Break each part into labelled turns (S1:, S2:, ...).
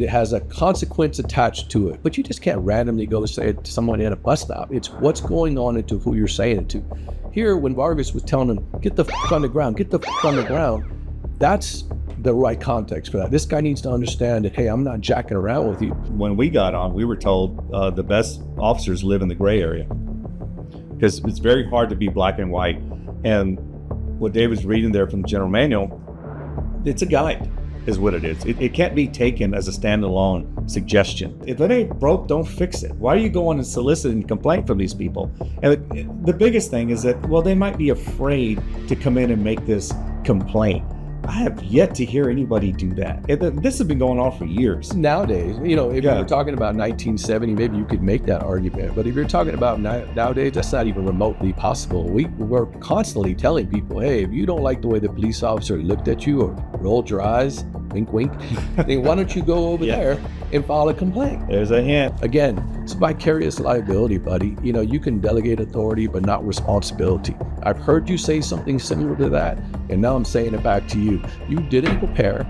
S1: It has a consequence attached to it, but you just can't randomly go say it to someone at a bus stop. It's what's going on into who you're saying it to. Here, when Vargas was telling him, get the on the ground, get the on the ground, that's the right context for that. This guy needs to understand that, hey, I'm not jacking around with you.
S2: When we got on, we were told the best officers live in the gray area because it's very hard to be black and white. And what David's reading there from the general manual, it's a guide is what it is. It can't be taken as a standalone suggestion. If it ain't broke, don't fix it. Why are you going and soliciting complaint from these people? And the biggest thing is that, well, they might be afraid to come in and make this complaint. I have yet to hear anybody do that. This has been going on for years.
S1: Nowadays, if you were talking about 1970, maybe you could make that argument. But if you're talking about nowadays, that's not even remotely possible. We're constantly telling people, hey, if you don't like the way the police officer looked at you or rolled your eyes, wink, wink, then why don't you go over there and file a complaint?
S2: There's a hint.
S1: Again, it's vicarious liability, buddy. You can delegate authority, but not responsibility. I've heard you say something similar to that, and now I'm saying it back to you. You didn't prepare.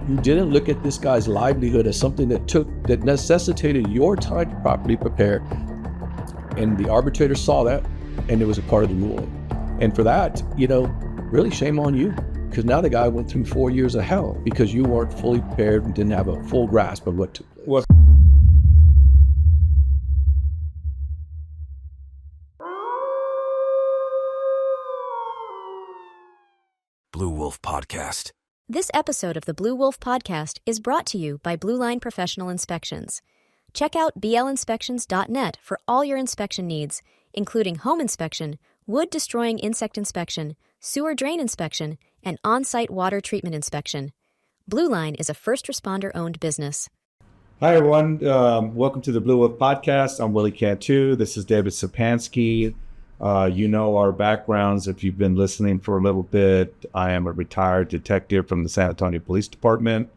S1: You didn't look at this guy's livelihood as something that necessitated your time to properly prepare. And the arbitrator saw that, and it was a part of the ruling. And for that, really shame on you. Because now the guy went through 4 years of hell because you weren't fully prepared and didn't have a full grasp of what took place.
S3: Blu Wolf Podcast.
S4: This episode of the Blu Wolf Podcast is brought to you by Blue Line Professional Inspections. Check out blinspections.net for all your inspection needs, including home inspection, wood-destroying insect inspection, sewer drain inspection, and on-site water treatment inspection. Blue Line is a first responder-owned business.
S2: Hi, everyone. Welcome to the Blu Wolf Podcast. I'm Willie Cantu. This is David Sapansky. You know our backgrounds if you've been listening for a little bit. I am a retired detective from the San Antonio Police Department.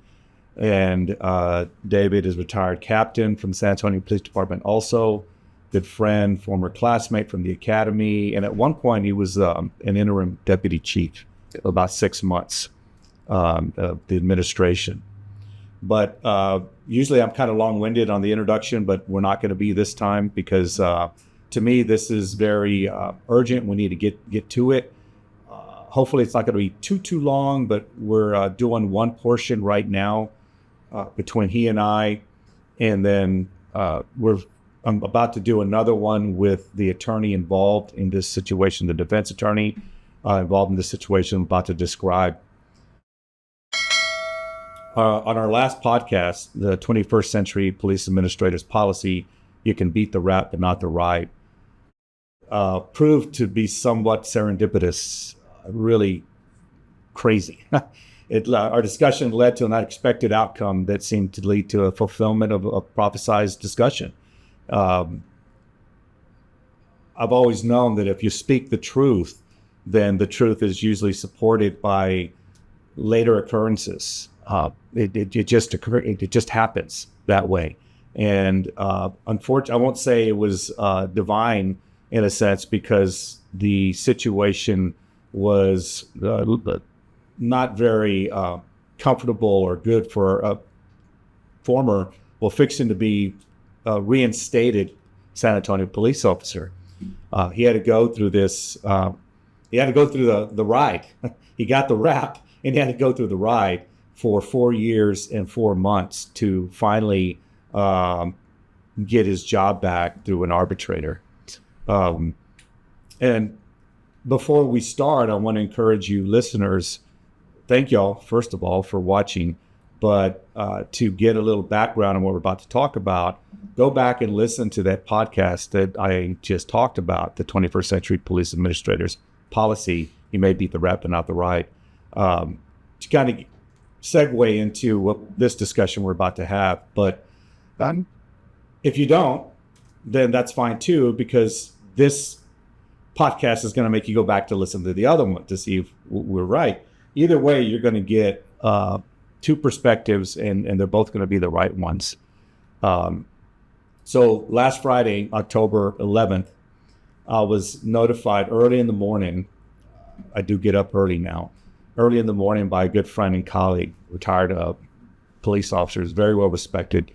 S2: And David is retired captain from the San Antonio Police Department also. Good friend, former classmate from the academy. And at one point, he was an interim deputy chief, about 6 months of the administration. But usually I'm kind of long-winded on the introduction, but we're not going to be this time because to me, this is very urgent. We need to get to it. Hopefully it's not going to be too long, but we're doing one portion right now between he and I. And then I'm about to do another one with the attorney involved in this situation, the defense attorney involved in this situation I'm about to describe. On our last podcast, the 21st Century Police Administrators Policy, you can beat the rap but not the ride, proved to be somewhat serendipitous, really crazy. Our discussion led to an unexpected outcome that seemed to lead to a fulfillment of a prophesized discussion. I've always known that if you speak the truth, then the truth is usually supported by later occurrences. It just happens that way. And unfortunately, I won't say it was divine in a sense because the situation was not very comfortable or good for a fixing to be reinstated San Antonio police officer. He had to go through this. He had to go through the ride. He got the rap, and he had to go through the ride for 4 years and 4 months to finally get his job back through an arbitrator. And before we start, I want to encourage you listeners. Thank y'all, first of all, for watching. But to get a little background on what we're about to talk about, go back and listen to that podcast that I just talked about, the 21st Century Police Administrators Policy. You may beat the rap but not the ride. To kind of segue into what this discussion we're about to have. But if you don't, then that's fine too, because this podcast is going to make you go back to listen to the other one to see if we're right. Either way, you're going to get two perspectives, and they're both going to be the right ones. So last Friday, October 11th, I was notified early in the morning. I do get up early now. Early in the morning by a good friend and colleague, retired police officers, very well respected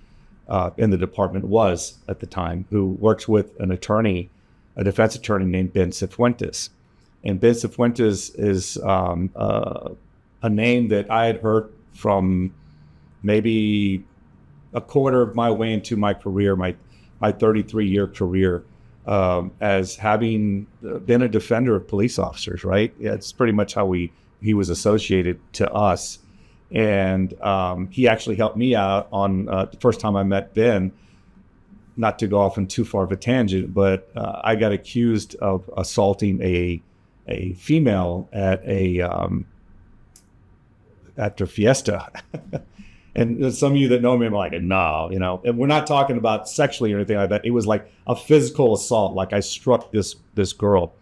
S2: in the department, was at the time, who works with an attorney, a defense attorney named Ben Cifuentes. And Ben Cifuentes is a name that I had heard from maybe a quarter of my way into my career, my 33-year career, as having been a defender of police officers, right? Yeah, it's pretty much how he was associated to us. And he actually helped me out on the first time I met Ben. Not to go off in too far of a tangent, but I got accused of assaulting a female at their fiesta. And some of you that know me are like, no, and we're not talking about sexually or anything like that. It was like a physical assault. Like I struck this girl,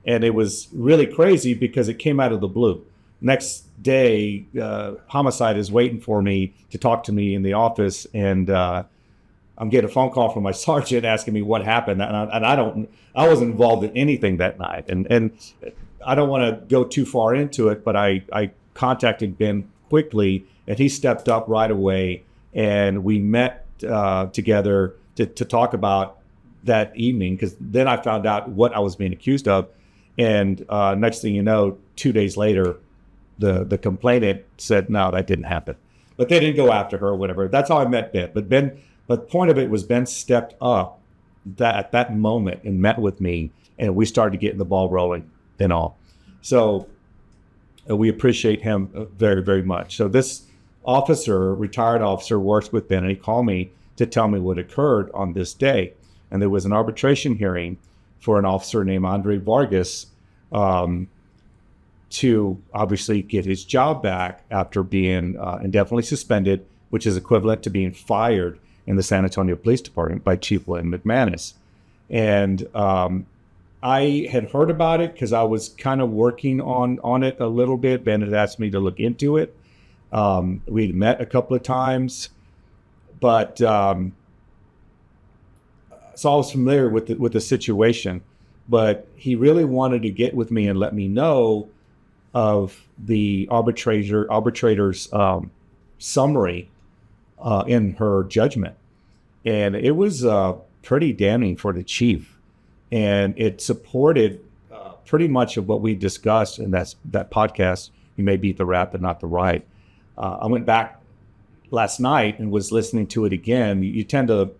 S2: and it was really crazy because it came out of the blue. Next day, homicide is waiting for me to talk to me in the office, and I'm getting a phone call from my sergeant asking me what happened, and I wasn't involved in anything that night, and I don't want to go too far into it, but I contacted Ben quickly, and he stepped up right away, and we met together to talk about that evening, because then I found out what I was being accused of, and next thing you know, 2 days later, the complainant said, no, that didn't happen, but they didn't go after her or whatever. That's how I met Ben. But the point of it was Ben stepped up at that moment and met with me, and we started getting the ball rolling and all. So we appreciate him very, very much. So this retired officer, works with Ben, and he called me to tell me what occurred on this day. And there was an arbitration hearing for an officer named Andre Vargas to obviously get his job back after being indefinitely suspended, which is equivalent to being fired in the San Antonio Police Department by Chief William McManus. And I had heard about it because I was kind of working on it a little bit. Ben had asked me to look into it. We'd met a couple of times, but so I was familiar with the situation. But he really wanted to get with me and let me know of the arbitrator's summary in her judgment. And it was pretty damning for the chief. And it supported pretty much of what we discussed in that podcast, You May Beat the Rap but Not the Right. I went back last night and was listening to it again. You tend to,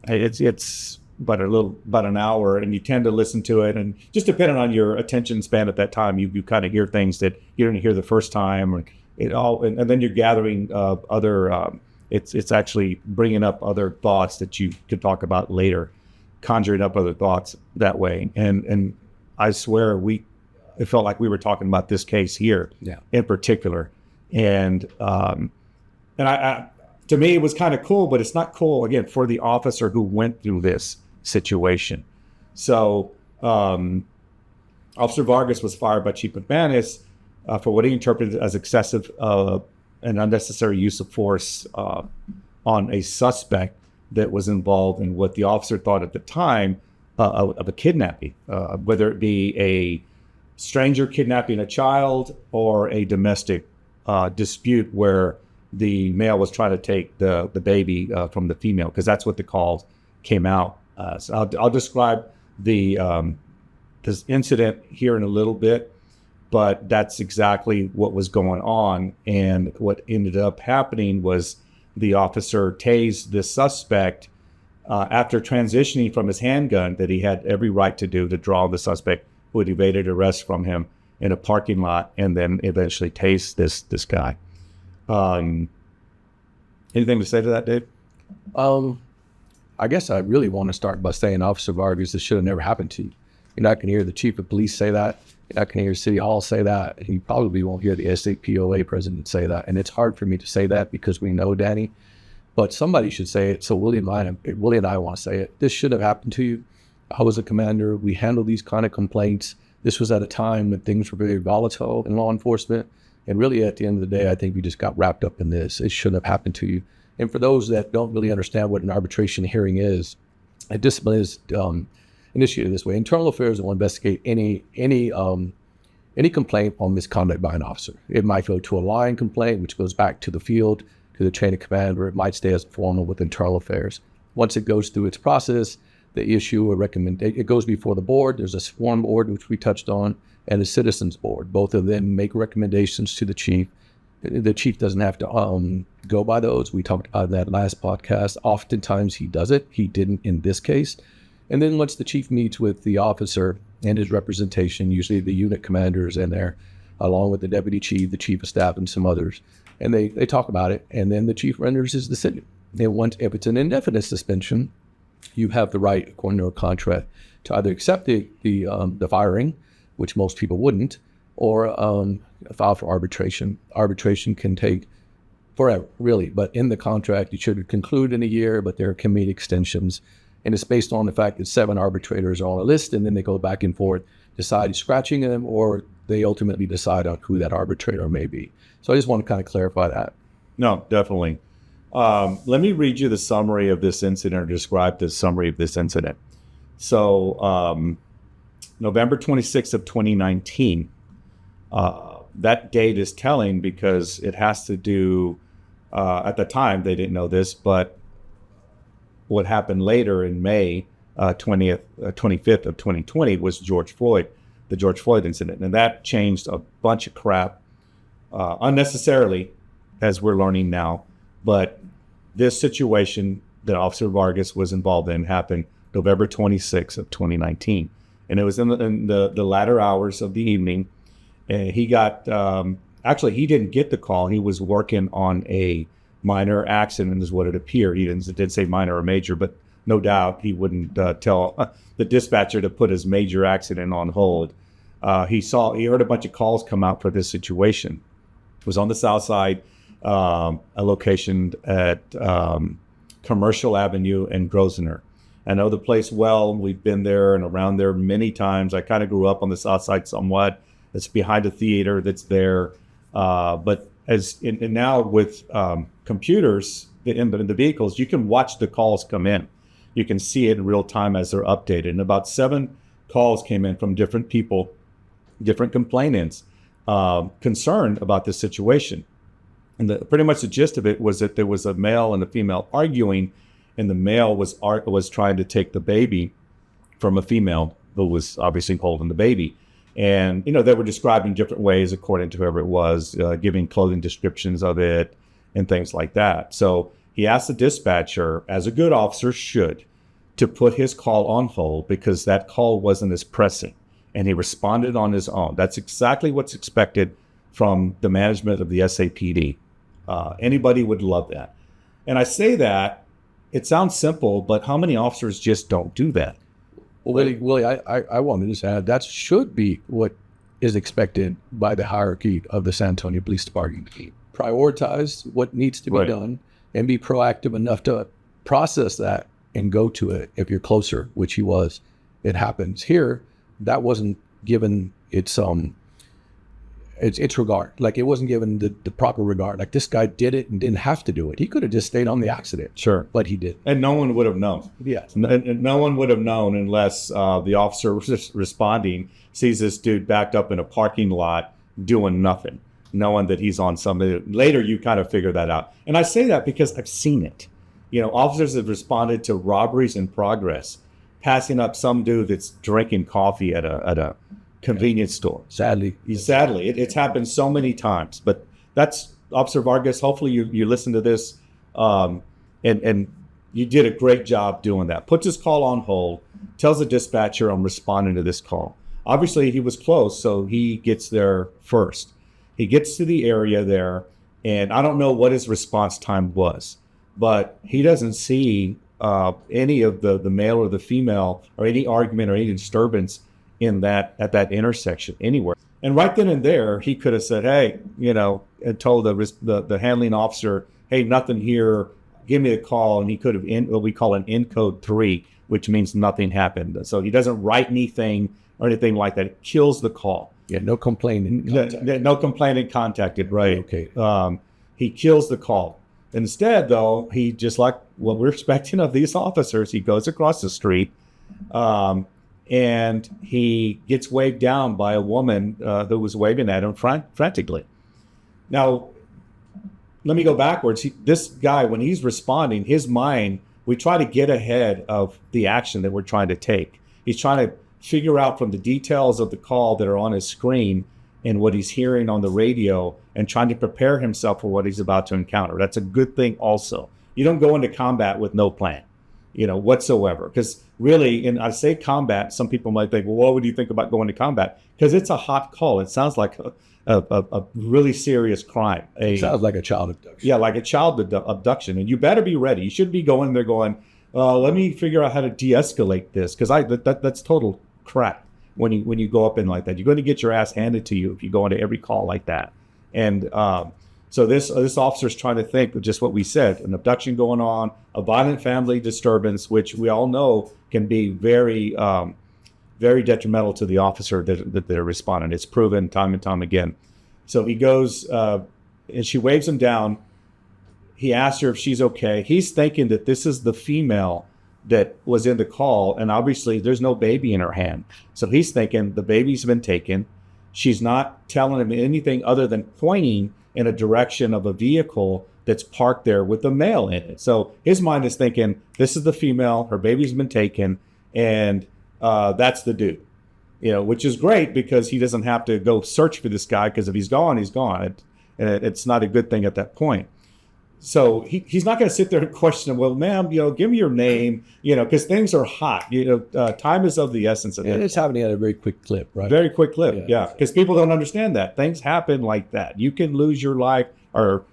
S2: it's about an hour, and you tend to listen to it, and just depending on your attention span at that time, you kind of hear things that you didn't hear the first time, or and then you're gathering other. It's actually bringing up other thoughts that you could talk about later, conjuring up other thoughts that way. And I swear it felt like we were talking about this case here, in particular, and I to me it was kind of cool, but it's not cool again for the officer who went through this situation. So Officer Vargas was fired by Chief McManus for what he interpreted as excessive and unnecessary use of force on a suspect that was involved in what the officer thought at the time of a kidnapping, whether it be a stranger kidnapping a child or a domestic dispute where the male was trying to take the baby from the female, because that's what the call came out. So I'll describe this incident here in a little bit, but that's exactly what was going on. And what ended up happening was the officer tased the suspect after transitioning from his handgun that he had every right to do to draw the suspect who had evaded arrest from him in a parking lot, and then eventually tased this guy. Anything to say to that, Dave?
S1: I guess I really want to start by saying, Officer Vargas, this should have never happened to you. You're not going to hear the chief of police say that. You're not going to hear City Hall say that. And you probably won't hear the SAPOA president say that. And it's hard for me to say that because we know Danny, but somebody should say it. So Willie and I want to say it. This should have happened to you. I was a commander. We handled these kind of complaints. This was at a time when things were very volatile in law enforcement. And really, at the end of the day, I think we just got wrapped up in this. It shouldn't have happened to you. And for those that don't really understand what an arbitration hearing is, a discipline is initiated this way. Internal Affairs will investigate any complaint on misconduct by an officer. It might go to a line complaint, which goes back to the field, to the chain of command, or it might stay as formal with internal affairs. Once it goes through its process, they issue a recommendation. It goes before the board. There's a sworn board, which we touched on, and a citizens board. Both of them make recommendations to the chief. The chief doesn't have to go by those. We talked about that last podcast. Oftentimes he does it. He didn't in this case. And then once the chief meets with the officer and his representation, usually the unit commanders in there, along with the deputy chief, the chief of staff, and some others, and they talk about it, and then the chief renders his decision. And if it's an indefinite suspension, you have the right, according to a contract, to either accept the firing, which most people wouldn't, or file for arbitration. Arbitration can take forever, really, but in the contract, it should conclude in a year, but there can be extensions. And it's based on the fact that 7 arbitrators are on a list, and then they go back and forth, decide scratching them, or they ultimately decide on who that arbitrator may be. So I just want to kind of clarify that.
S2: No, definitely. Let me read you the summary of this incident, or describe the summary of this incident. So November 26th of 2019, that date is telling because it has to do, at the time they didn't know this, but what happened later in May 25th of 2020 was the George Floyd incident. And that changed a bunch of crap unnecessarily, as we're learning now. But this situation that Officer Vargas was involved in happened November 26th of 2019. And it was in the latter hours of the evening. And he got, actually, he didn't get the call. He was working on a minor accident is what it appeared. He didn't say minor or major, but no doubt he wouldn't tell the dispatcher to put his major accident on hold. He heard a bunch of calls come out for this situation. It was on the south side, a location at Commercial Avenue and Grosvenor. I know the place well. We've been there and around there many times. I kind of grew up on the south side somewhat. It's behind a theater that's there. But and now with computers in the vehicles, you can watch the calls come in. You can see it in real time as they're updated. And about 7 calls came in from different people, different complainants, concerned about this situation. And pretty much the gist of it was that there was a male and a female arguing, and the male was trying to take the baby from a female who was obviously holding the baby. And, they were described in different ways according to whoever it was, giving clothing descriptions of it and things like that. So he asked the dispatcher, as a good officer should, to put his call on hold because that call wasn't as pressing. And he responded on his own. That's exactly what's expected from the management of the SAPD. Anybody would love that. And I say that, it sounds simple, but how many officers just don't do that?
S1: Well, Willie, I wanted to just add, that should be what is expected by the hierarchy of the San Antonio Police Department. Prioritize what needs to be done and be proactive enough to process that and go to it if you're closer, which he was. It happens. Here, that wasn't given its regard. Like, it wasn't given the proper regard. Like, this guy did it and didn't have to do it. He could have just stayed on the accident.
S2: Sure.
S1: But he did.
S2: And no one would have known.
S1: Yes.
S2: No one would have known unless the officer responding sees this dude backed up in a parking lot doing nothing, knowing that he's on something. Later, you kind of figure that out. And I say that because I've seen it. Officers have responded to robberies in progress, passing up some dude that's drinking coffee at a convenience store.
S1: Sadly,
S2: it's happened so many times. But that's Officer Vargas. Hopefully you listen to this, and you did a great job doing that. Puts his call on hold, tells the dispatcher, I'm responding to this call. Obviously, he was close, so he gets there first. He gets to the area there, and I don't know what his response time was, but he doesn't see any of the male or the female or any argument or any disturbance at that intersection anywhere. And right then and there, he could have said, hey, and told the handling officer, hey, nothing here, give me a call. And he could have what we call an encode 3, which means nothing happened. So he doesn't write anything or anything like that. It kills the call.
S1: Yeah, no complaining.
S2: No complaining contacted, right.
S1: Okay.
S2: He kills the call. Instead, though, he, just like what we're expecting of these officers, he goes across the street, and he gets waved down by a woman who was waving at him frantically. Now, let me go backwards. This guy, when he's responding, his mind, we try to get ahead of the action that we're trying to take. He's trying to figure out from the details of the call that are on his screen and what he's hearing on the radio and trying to prepare himself for what he's about to encounter. That's a good thing also. You don't go into combat with no plan, whatsoever. Because really, and I say combat, some people might think, well, what would you think about going to combat? Because it's a hot call. It sounds like a really serious crime.
S1: It sounds like a child abduction.
S2: Yeah, like a child abduction. And you better be ready. You shouldn't be going there going, let me figure out how to de-escalate this. Because that's total crap when you go up in like that. You're going to get your ass handed to you if you go into every call like that. And so this officer's trying to think of just what we said, an abduction going on, a violent family disturbance, which we all know can be very, very detrimental to the officer that they're responding. It's proven time and time again. So he goes, and she waves him down. He asks her if she's okay. He's thinking that this is the female that was in the call, and obviously there's no baby in her hand. So he's thinking the baby's been taken. She's not telling him anything other than pointing in a direction of a vehicle that's parked there with a male in it. So his mind is thinking, this is the female, her baby's been taken, and that's the dude. Which is great because he doesn't have to go search for this guy, because if he's gone, he's gone. It's not a good thing at that point. So he's not going to sit there and question him. Well, ma'am, give me your name, because things are hot. Time is of the essence.
S1: And it's happening at a very quick clip, right?
S2: Very quick clip, yeah. Because people don't understand that. Things happen like that. You can lose your life or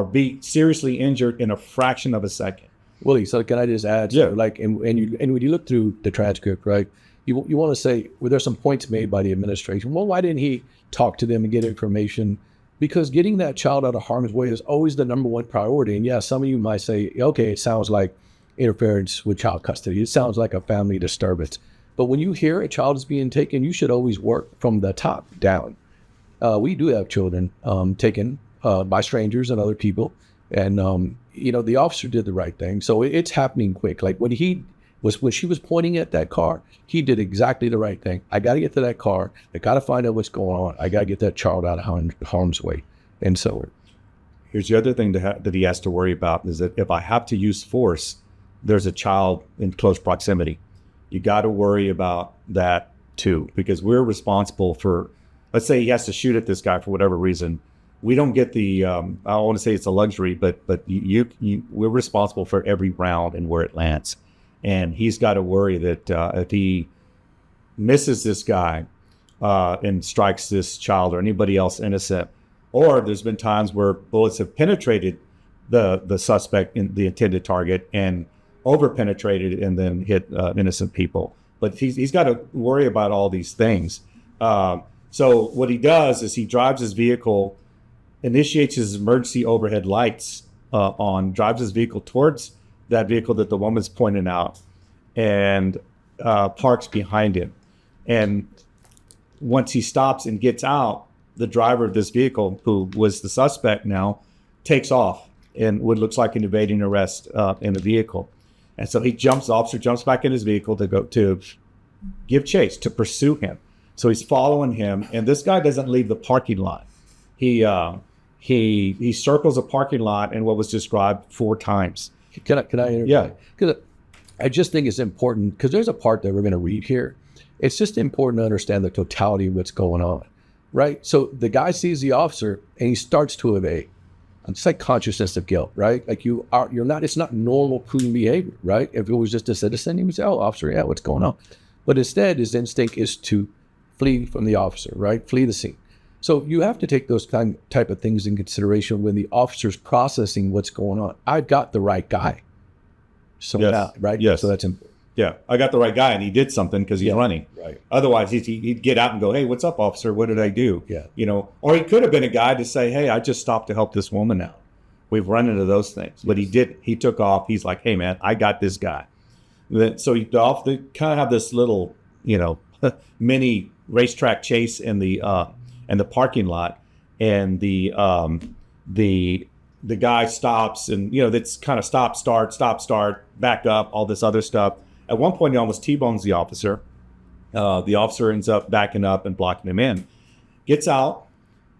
S2: be seriously injured in a fraction of a second.
S1: Willie, so can I just add?
S2: Yeah.
S1: And when you look through the transcript, right, you want to say, well, there's some points made by the administration. Well, why didn't he talk to them and get information? Because getting that child out of harm's way is always the number one priority. And yeah, some of you might say, okay, it sounds like interference with child custody. It sounds like a family disturbance. But when you hear a child is being taken, you should always work from the top down. We do have children taken by strangers and other people. And, the officer did the right thing. So it's happening quick. Like when she was pointing at that car, he did exactly the right thing. I got to get to that car. I got to find out what's going on. I got to get that child out of harm's way. And so
S2: here's the other thing that he has to worry about is that if I have to use force, there's a child in close proximity. You got to worry about that too, because we're responsible for, let's say he has to shoot at this guy for whatever reason. We don't get the, I don't want to say it's a luxury, but we're responsible for every round and where it lands. And he's got to worry that if he misses this guy and strikes this child or anybody else innocent, or there's been times where bullets have penetrated the suspect, in the intended target, and over-penetrated and then hit innocent people. But he's got to worry about all these things. So what he does is he drives his vehicle, initiates his emergency overhead lights on, drives his vehicle towards that vehicle that the woman's pointing out, and parks behind him. And once he stops and gets out, the driver of this vehicle, who was the suspect now, takes off in what looks like an evading arrest in the vehicle. And so the officer jumps back in his vehicle to give chase, to pursue him. So he's following him, and this guy doesn't leave the parking lot. He circles a parking lot in what was described 4 times.
S1: Can I interrupt?
S2: Yeah.
S1: Because I just think it's important, because there's a part that we're going to read here. It's just important to understand the totality of what's going on, right? So the guy sees the officer and he starts to evade. It's like consciousness of guilt, right? Like it's not normal prudent behavior, right? If it was just a citizen, he would say, oh, officer, yeah, what's going on? But instead, his instinct is to flee from the officer, right? Flee the scene. So you have to take those type of things in consideration when the officer's processing what's going on. I've got the right guy. So
S2: yes.
S1: now, right?
S2: Yes.
S1: So that's important.
S2: Yeah, I got the right guy, and he did something because he's running.
S1: Right.
S2: Otherwise, he'd get out and go, hey, what's up, officer? What did I do?
S1: Yeah.
S2: Or he could have been a guy to say, hey, I just stopped to help this woman out. We've run into those things. But he did. He took off. He's like, hey, man, I got this guy. So they kind of have this little, mini racetrack chase in the parking lot, and the guy stops, and that's kind of stop, start, back up, all this other stuff. At one point, he almost T-bones the officer. The officer ends up backing up and blocking him in. Gets out,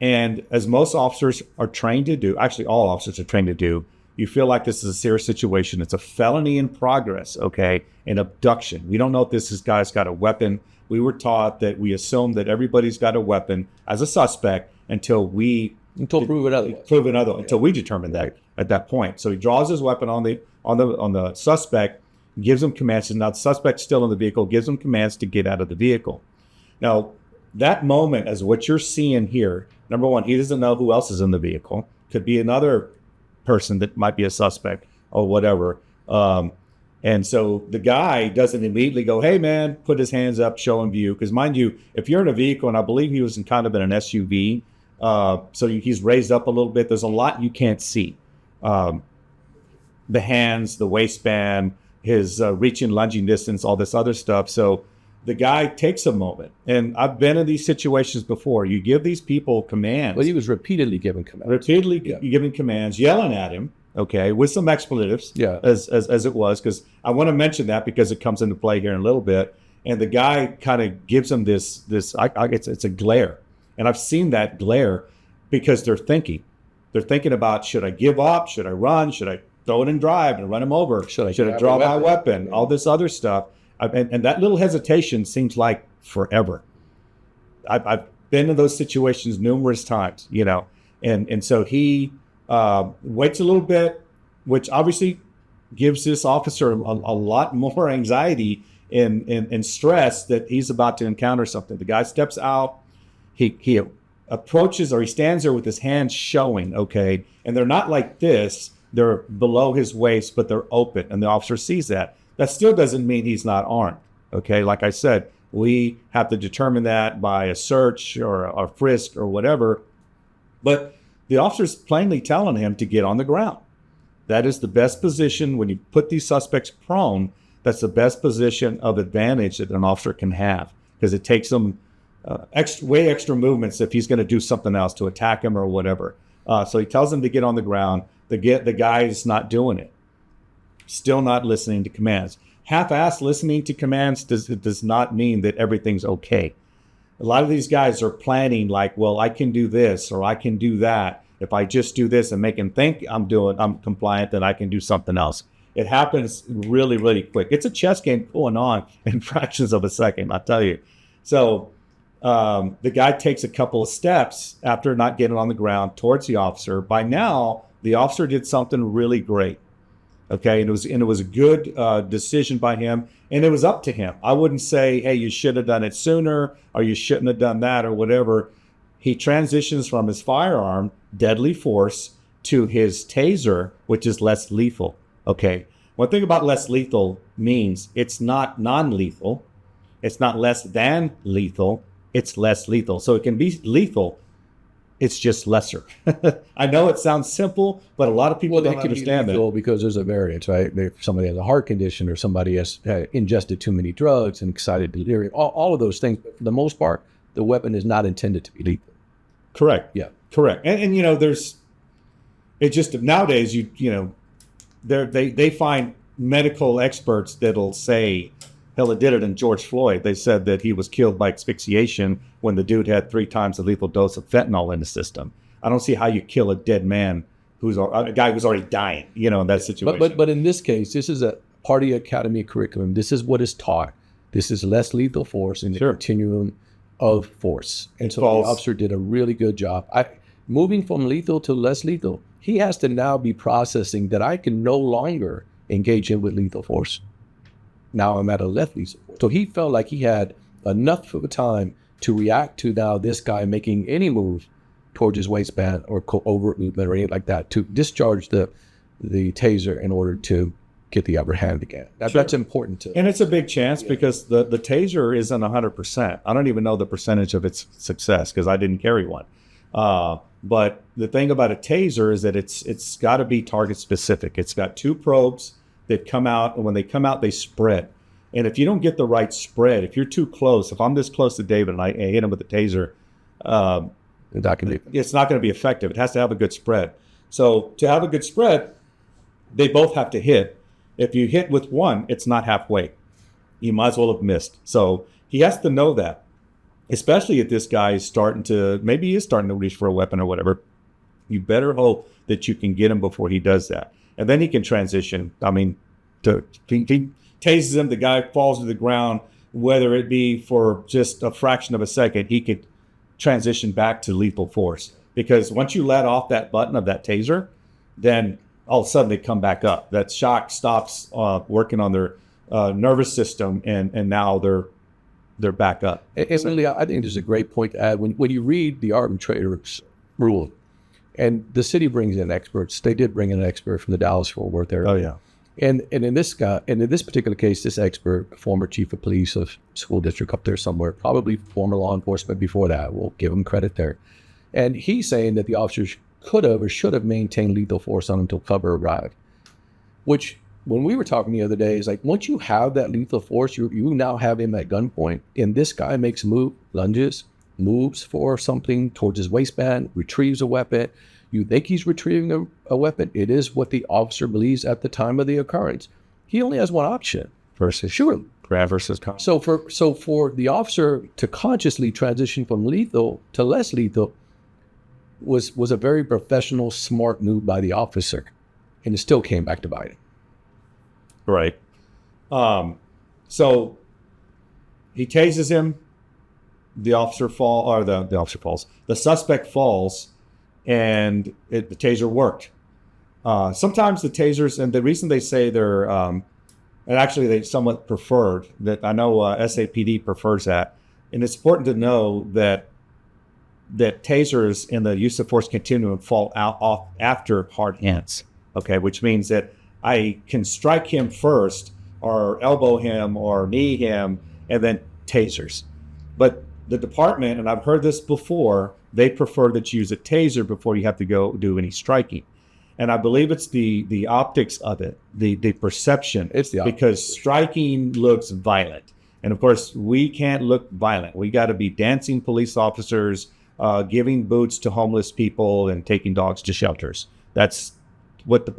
S2: And as most officers are trained to do, actually all officers are trained to do, you feel like this is a serious situation. It's a felony in progress, okay? An abduction. We don't know if this guy's got a weapon. We were taught that we assume that everybody's got a weapon as a suspect until
S1: proven otherwise.
S2: Until we determine that at that point. So he draws his weapon on the suspect, gives him commands. And now the suspect's still in the vehicle, gives him commands to get out of the vehicle. Now, that moment, as what you're seeing here, number one, he doesn't know who else is in the vehicle. Could be another person that might be a suspect or whatever. And so the guy doesn't immediately go, hey, man, put his hands up, show him view. Because mind you, if you're in a vehicle, and I believe he was in kind of in an SUV, so he's raised up a little bit, there's a lot you can't see. The hands, the waistband, his reaching, lunging distance, all this other stuff. So the guy takes a moment. And I've been in these situations before. You give these people commands.
S1: Well, he was repeatedly giving commands.
S2: Giving commands, yelling at him, okay, with some expletives, as it was, because I want to mention that because it comes into play here in a little bit. And the guy kind of gives him this it's a glare. And I've seen that glare because they're thinking. They're thinking about, should I give up? Should I run? Should I throw it and drive and run him over? Should I draw my weapon? All this other stuff. And that little hesitation seems like forever. I've been in those situations numerous times, and so he waits a little bit, which obviously gives this officer a lot more anxiety and stress that he's about to encounter something. The guy steps out, he approaches, or he stands there with his hands showing, okay, and they're not like this, they're below his waist, but they're open, and the officer sees that. That still doesn't mean he's not armed, okay? Like I said, we have to determine that by a search or a frisk or whatever, but the officer's plainly telling him to get on the ground. That is the best position. When you put these suspects prone, that's the best position of advantage that an officer can have, because it takes them way extra movements if he's going to do something else to attack him or whatever. So he tells him to get on the ground. The guy is not doing it. Still not listening to commands. Half-assed listening to commands does not mean that everything's okay. A lot of these guys are planning like, well, I can do this or I can do that. If I just do this and make him think I'm compliant, then I can do something else. It happens really, really quick. It's a chess game going on in fractions of a second, I'll tell you. So the guy takes a couple of steps after not getting on the ground towards the officer. By now, the officer did something really great. Okay, and it was a good decision by him, and it was up to him. I wouldn't say, hey, you should have done it sooner, or you shouldn't have done that, or whatever. He transitions from his firearm, deadly force, to his taser, which is less lethal. Okay, one thing about less lethal means it's not non-lethal. It's not less than lethal. It's less lethal. So it can be lethal. It's just lesser. I know it sounds simple, but a lot of people don't understand that.
S1: Because there's a variance, right? If somebody has a heart condition or somebody has ingested too many drugs and excited delirium, all of those things. But for the most part, the weapon is not intended to be lethal.
S2: Correct.
S1: Yeah.
S2: Correct. And it's just nowadays, they find medical experts that'll say, hell, it did it in George Floyd. They said that he was killed by asphyxiation when the dude had 3 times the lethal dose of fentanyl in the system. I don't see how you kill a dead man a guy who's already dying, in that situation.
S1: But in this case, this is a Party Academy curriculum. This is what is taught. This is less lethal force in the continuum of force. And so the officer did a really good job. Moving from lethal to less lethal, he has to now be processing that I can no longer engage him with lethal force. Now I'm at a less lethal force. So he felt like he had enough of a time to react to now this guy making any move towards his waistband or overt movement or anything like that, to discharge the taser in order to get the upper hand again. That's important too.
S2: And it's a big chance because the taser isn't 100%. I don't even know the percentage of its success because I didn't carry one. But the thing about a taser is that it's got to be target specific. It's got 2 probes that come out, and when they come out, they spread. And if you don't get the right spread, if you're too close, if I'm this close to David and I hit him with a taser, it's not going to be effective. It has to have a good spread. So to have a good spread, they both have to hit. If you hit with one, it's not halfway. You might as well have missed. So he has to know that. especially if this guy is starting to reach for a weapon or whatever. You better hope that you can get him before he does that. And then he can transition. I mean, he tases him, the guy falls to the ground, whether it be for just a fraction of a second, he could transition back to lethal force. Because once you let off that button of that taser, then all of a sudden they come back up. That shock stops working on their nervous system, and now they're back up.
S1: And really, I think there's a great point to add. When you read the arbitrator's rule, and the city brings in experts, they did bring in an expert from the Dallas-Fort Worth area.
S2: Oh, yeah.
S1: And in this particular case, this expert, former chief of police of school district up there somewhere, probably former law enforcement before that, we'll give him credit there. And he's saying that the officers could have or should have maintained lethal force on him until cover arrived. Which, when we were talking the other day, is like, once you have that lethal force, you now have him at gunpoint, and this guy makes lunges, moves for something towards his waistband, retrieves a weapon. You think he's retrieving a weapon. It is what the officer believes at the time of the occurrence. He only has one option.
S2: Versus
S1: shoot him.
S2: Grab versus con.
S1: So for the officer to consciously transition from lethal to less lethal was a very professional, smart move by the officer. And it still came back to bite him.
S2: Right. So he tases him. The suspect falls, and the taser worked. Sometimes the tasers, and the reason they say they're, and actually they somewhat preferred, that I know SAPD prefers that, and it's important to know that tasers in the use of force continuum fall off after hard hands, okay, which means that I can strike him first, or elbow him, or knee him, and then tasers. But the department, and I've heard this before, they prefer that you use a taser before you have to go do any striking. And I believe it's the optics of it, the perception.
S1: It's the optics.
S2: Because striking looks violent. And of course, we can't look violent. We got to be dancing police officers, giving boots to homeless people, and taking dogs to shelters. That's what the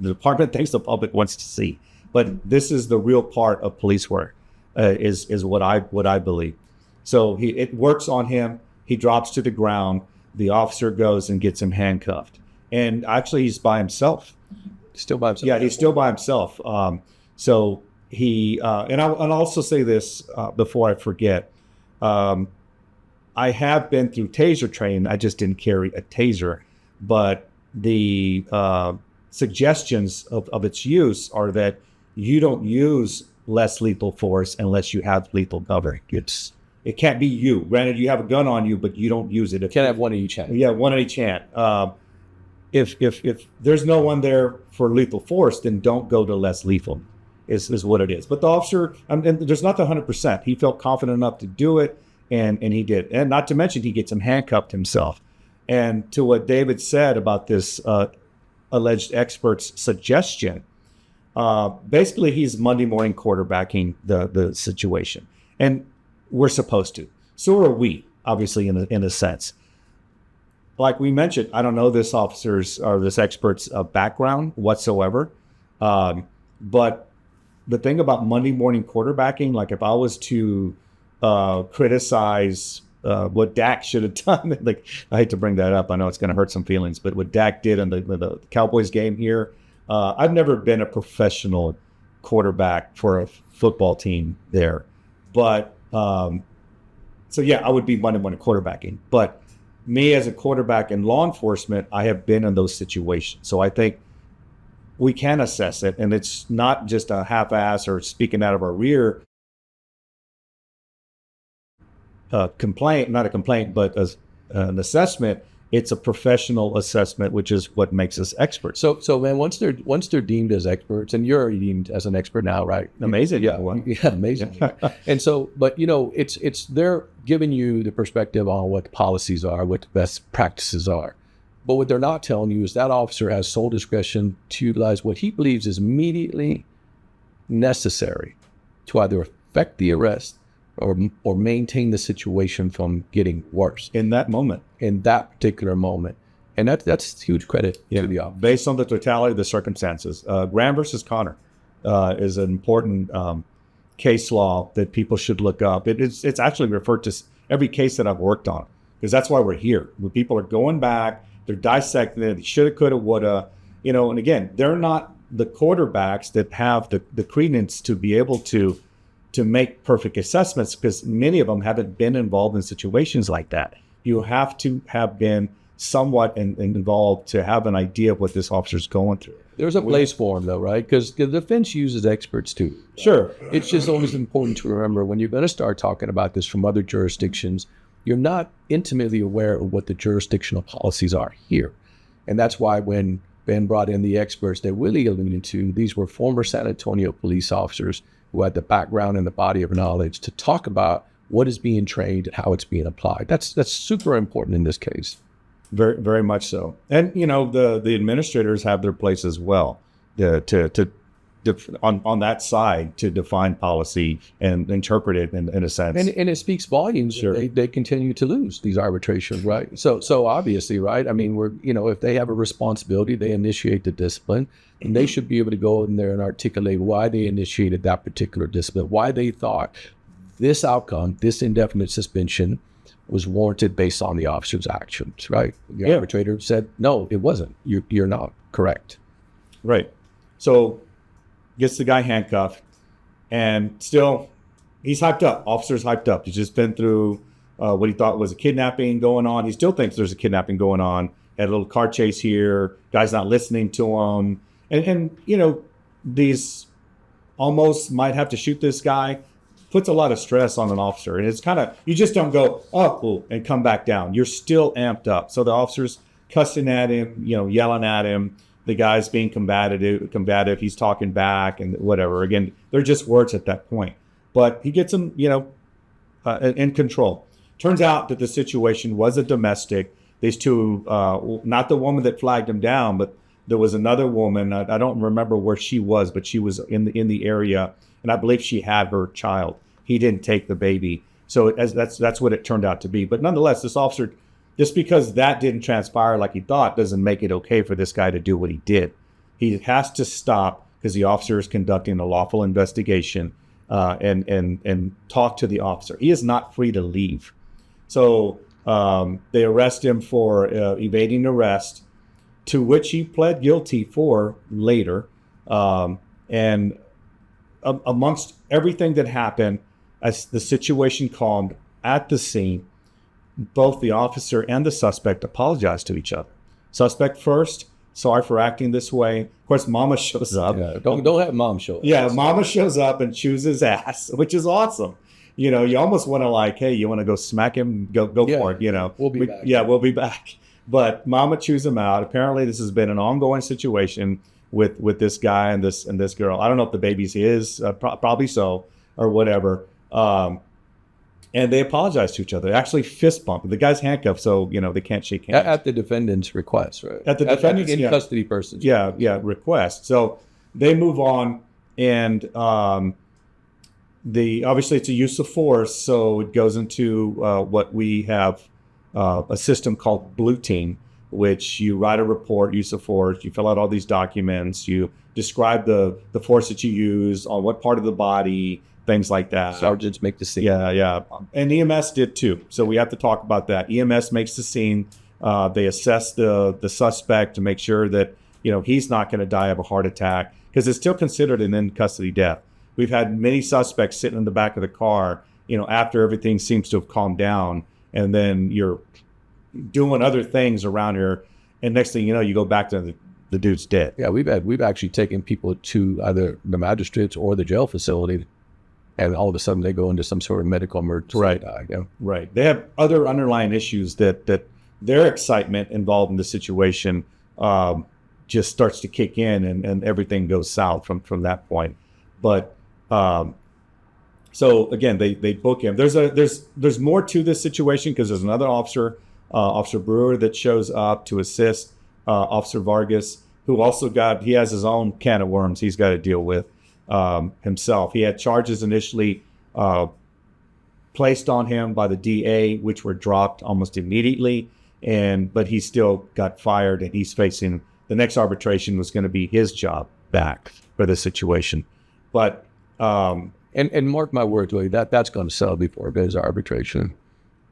S2: department thinks the public wants to see. But this is the real part of police work, is what I believe. So it works on him. He drops to the ground. The officer goes and gets him handcuffed. And actually, he's by himself.
S1: Still by himself?
S2: Yeah, he's still by himself. So he, and I'll also say this before I forget. I have been through taser training. I just didn't carry a taser. But the suggestions of its use are that you don't use less lethal force unless you have lethal cover. It can't be you. Granted, you have a gun on you, but you don't use it.
S1: Can't have one in each hand.
S2: Yeah, one in each hand. If there's no one there for lethal force, then don't go to less lethal, is what it is. But the officer, and there's not the 100%. He felt confident enough to do it, and he did. And not to mention, he gets him handcuffed himself. And to what David said about this alleged expert's suggestion, basically he's Monday morning quarterbacking the situation. And we're supposed to. So are we, obviously, in a sense. Like we mentioned, I don't know this officer's or this expert's background whatsoever. But the thing about Monday morning quarterbacking, like if I was to criticize what Dak should have done, like I hate to bring that up, I know it's going to hurt some feelings, but what Dak did in the Cowboys game here, I've never been a professional quarterback for a football team there. But so yeah, I would be Monday morning quarterbacking. But me as a quarterback in law enforcement, I have been in those situations. So I think we can assess it, and it's not just a half-ass or speaking out of our rear complaint, not a complaint, but an assessment. It's a professional assessment, which is what makes us experts.
S1: So man, once they're deemed as experts, and you're deemed as an expert now, right?
S2: Amazing.
S1: Yeah, amazing. And so, but it's they're giving you the perspective on what the policies are, what the best practices are. But what they're not telling you is that officer has sole discretion to utilize what he believes is immediately necessary to either effect the arrest or maintain the situation from getting worse
S2: in that moment,
S1: in that particular moment. And that's huge credit to the officer.
S2: Based on the totality of the circumstances. Graham versus Connor is an important case law that people should look up. It's actually referred to every case that I've worked on, because that's why we're here. When people are going back, they're dissecting it, shoulda, coulda, woulda, and again, they're not the quarterbacks that have the credence to be able to make perfect assessments, because many of them haven't been involved in situations like that. You have to have been somewhat involved to have an idea of what this officer's going through.
S1: There's a place for them, though, right? Because the defense uses experts, too.
S2: Sure.
S1: It's just always important to remember when you're going to start talking about this from other jurisdictions, you're not intimately aware of what the jurisdictional policies are here. And that's why when Ben brought in the experts that Willie alluded to, these were former San Antonio police officers who had the background and the body of knowledge to talk about what is being trained and how it's being applied. That's super important in this case.
S2: Very, very much so. And, the administrators have their place as well on that side to define policy and interpret it in a sense.
S1: And it speaks volumes.
S2: Sure.
S1: They continue to lose these arbitrations, right? So obviously, right? I mean, if they have a responsibility, they initiate the discipline, and they should be able to go in there and articulate why they initiated that particular discipline, why they thought this outcome, this indefinite suspension, was warranted based on the officer's actions, right? The arbitrator said, no, it wasn't. You're not correct.
S2: Right. So gets the guy handcuffed, and still he's hyped up. Officer's hyped up. He's just been through what he thought was a kidnapping going on. He still thinks there's a kidnapping going on. Had a little car chase here. Guy's not listening to him. And these almost might have to shoot this guy. Puts a lot of stress on an officer. And it's kind of, you just don't go, oh, cool, and come back down. You're still amped up. So the officer's cussing at him, yelling at him. The guy's being combative. He's talking back and whatever. Again, they're just words at that point. But he gets him, in control. Turns out that the situation was a domestic. These two, not the woman that flagged him down, but there was another woman. I don't remember where she was, but she was in the area, and I believe she had her child. He didn't take the baby, so that's what it turned out to be. But nonetheless, this officer, just because that didn't transpire like he thought, doesn't make it okay for this guy to do what he did. He has to stop because the officer is conducting a lawful investigation, and talk to the officer. He is not free to leave. So they arrest him for evading arrest, to which he pled guilty for later. And amongst everything that happened, as the situation calmed at the scene, both the officer and the suspect apologized to each other. Suspect first, sorry for acting this way. Of course, Mama shows up.
S1: Yeah, don't have Mom show up.
S2: Yeah, Mama shows up and chews his ass, which is awesome. You almost want to hey, you want to go smack him? Go for it.
S1: We'll be back.
S2: Yeah, we'll be back. But Mama chews him out. Apparently, this has been an ongoing situation with this guy and this girl. I don't know if the baby's his, probably so, or whatever. And they apologize to each other. They actually fist bump. The guy's handcuffed, so they can't shake hands.
S1: At the defendant's request, right?
S2: At the defendant's
S1: in custody person.
S2: Yeah, request. So they move on, and obviously it's a use of force, so it goes into what we have a system called Blue Team, which you write a report, use of force, you fill out all these documents, you describe the force that you use on what part of the body, things like that.
S1: Sergeants make the scene.
S2: Yeah. And EMS did too. So we have to talk about that. EMS makes the scene. They assess the suspect to make sure that, he's not going to die of a heart attack, because it's still considered an in-custody death. We've had many suspects sitting in the back of the car, after everything seems to have calmed down, and then you're doing other things around here, and next thing you know, you go back to the dude's dead.
S1: Yeah, we've actually taken people to either the magistrates or the jail facility, and all of a sudden they go into some sort of medical emergency.
S2: Right. Right. They have other underlying issues that their excitement involved in the situation just starts to kick in, and everything goes south from that point. But so again, they book him. There's more to this situation, because there's another officer, Officer Brewer, that shows up to assist Officer Vargas, who also he has his own can of worms he's got to deal with himself. He had charges initially placed on him by the DA, which were dropped almost immediately, but he still got fired, and he's facing the next arbitration was going to be his job back for the situation. But
S1: and mark my words, Willie, that's going to settle before it goes to arbitration.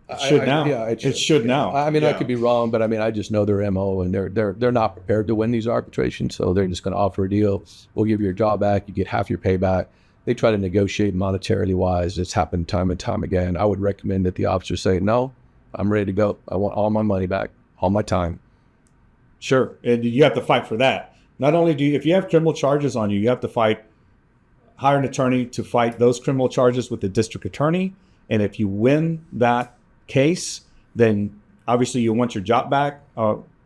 S2: It should now.
S1: Yeah,
S2: it should now.
S1: I mean,
S2: Yeah.
S1: I could be wrong, but I mean, I just know their MO, and they're not prepared to win these arbitrations, so they're just going to offer a deal. We'll give you your job back. You get half your payback. They try to negotiate monetarily wise. It's happened time and time again. I would recommend that the officers say, no, I'm ready to go. I want all my money back, all my time.
S2: Sure, and you have to fight for that. Not only do you, if you have criminal charges on you, you have to hire an attorney to fight those criminal charges with the district attorney. And if you win that case, then obviously you want your job back.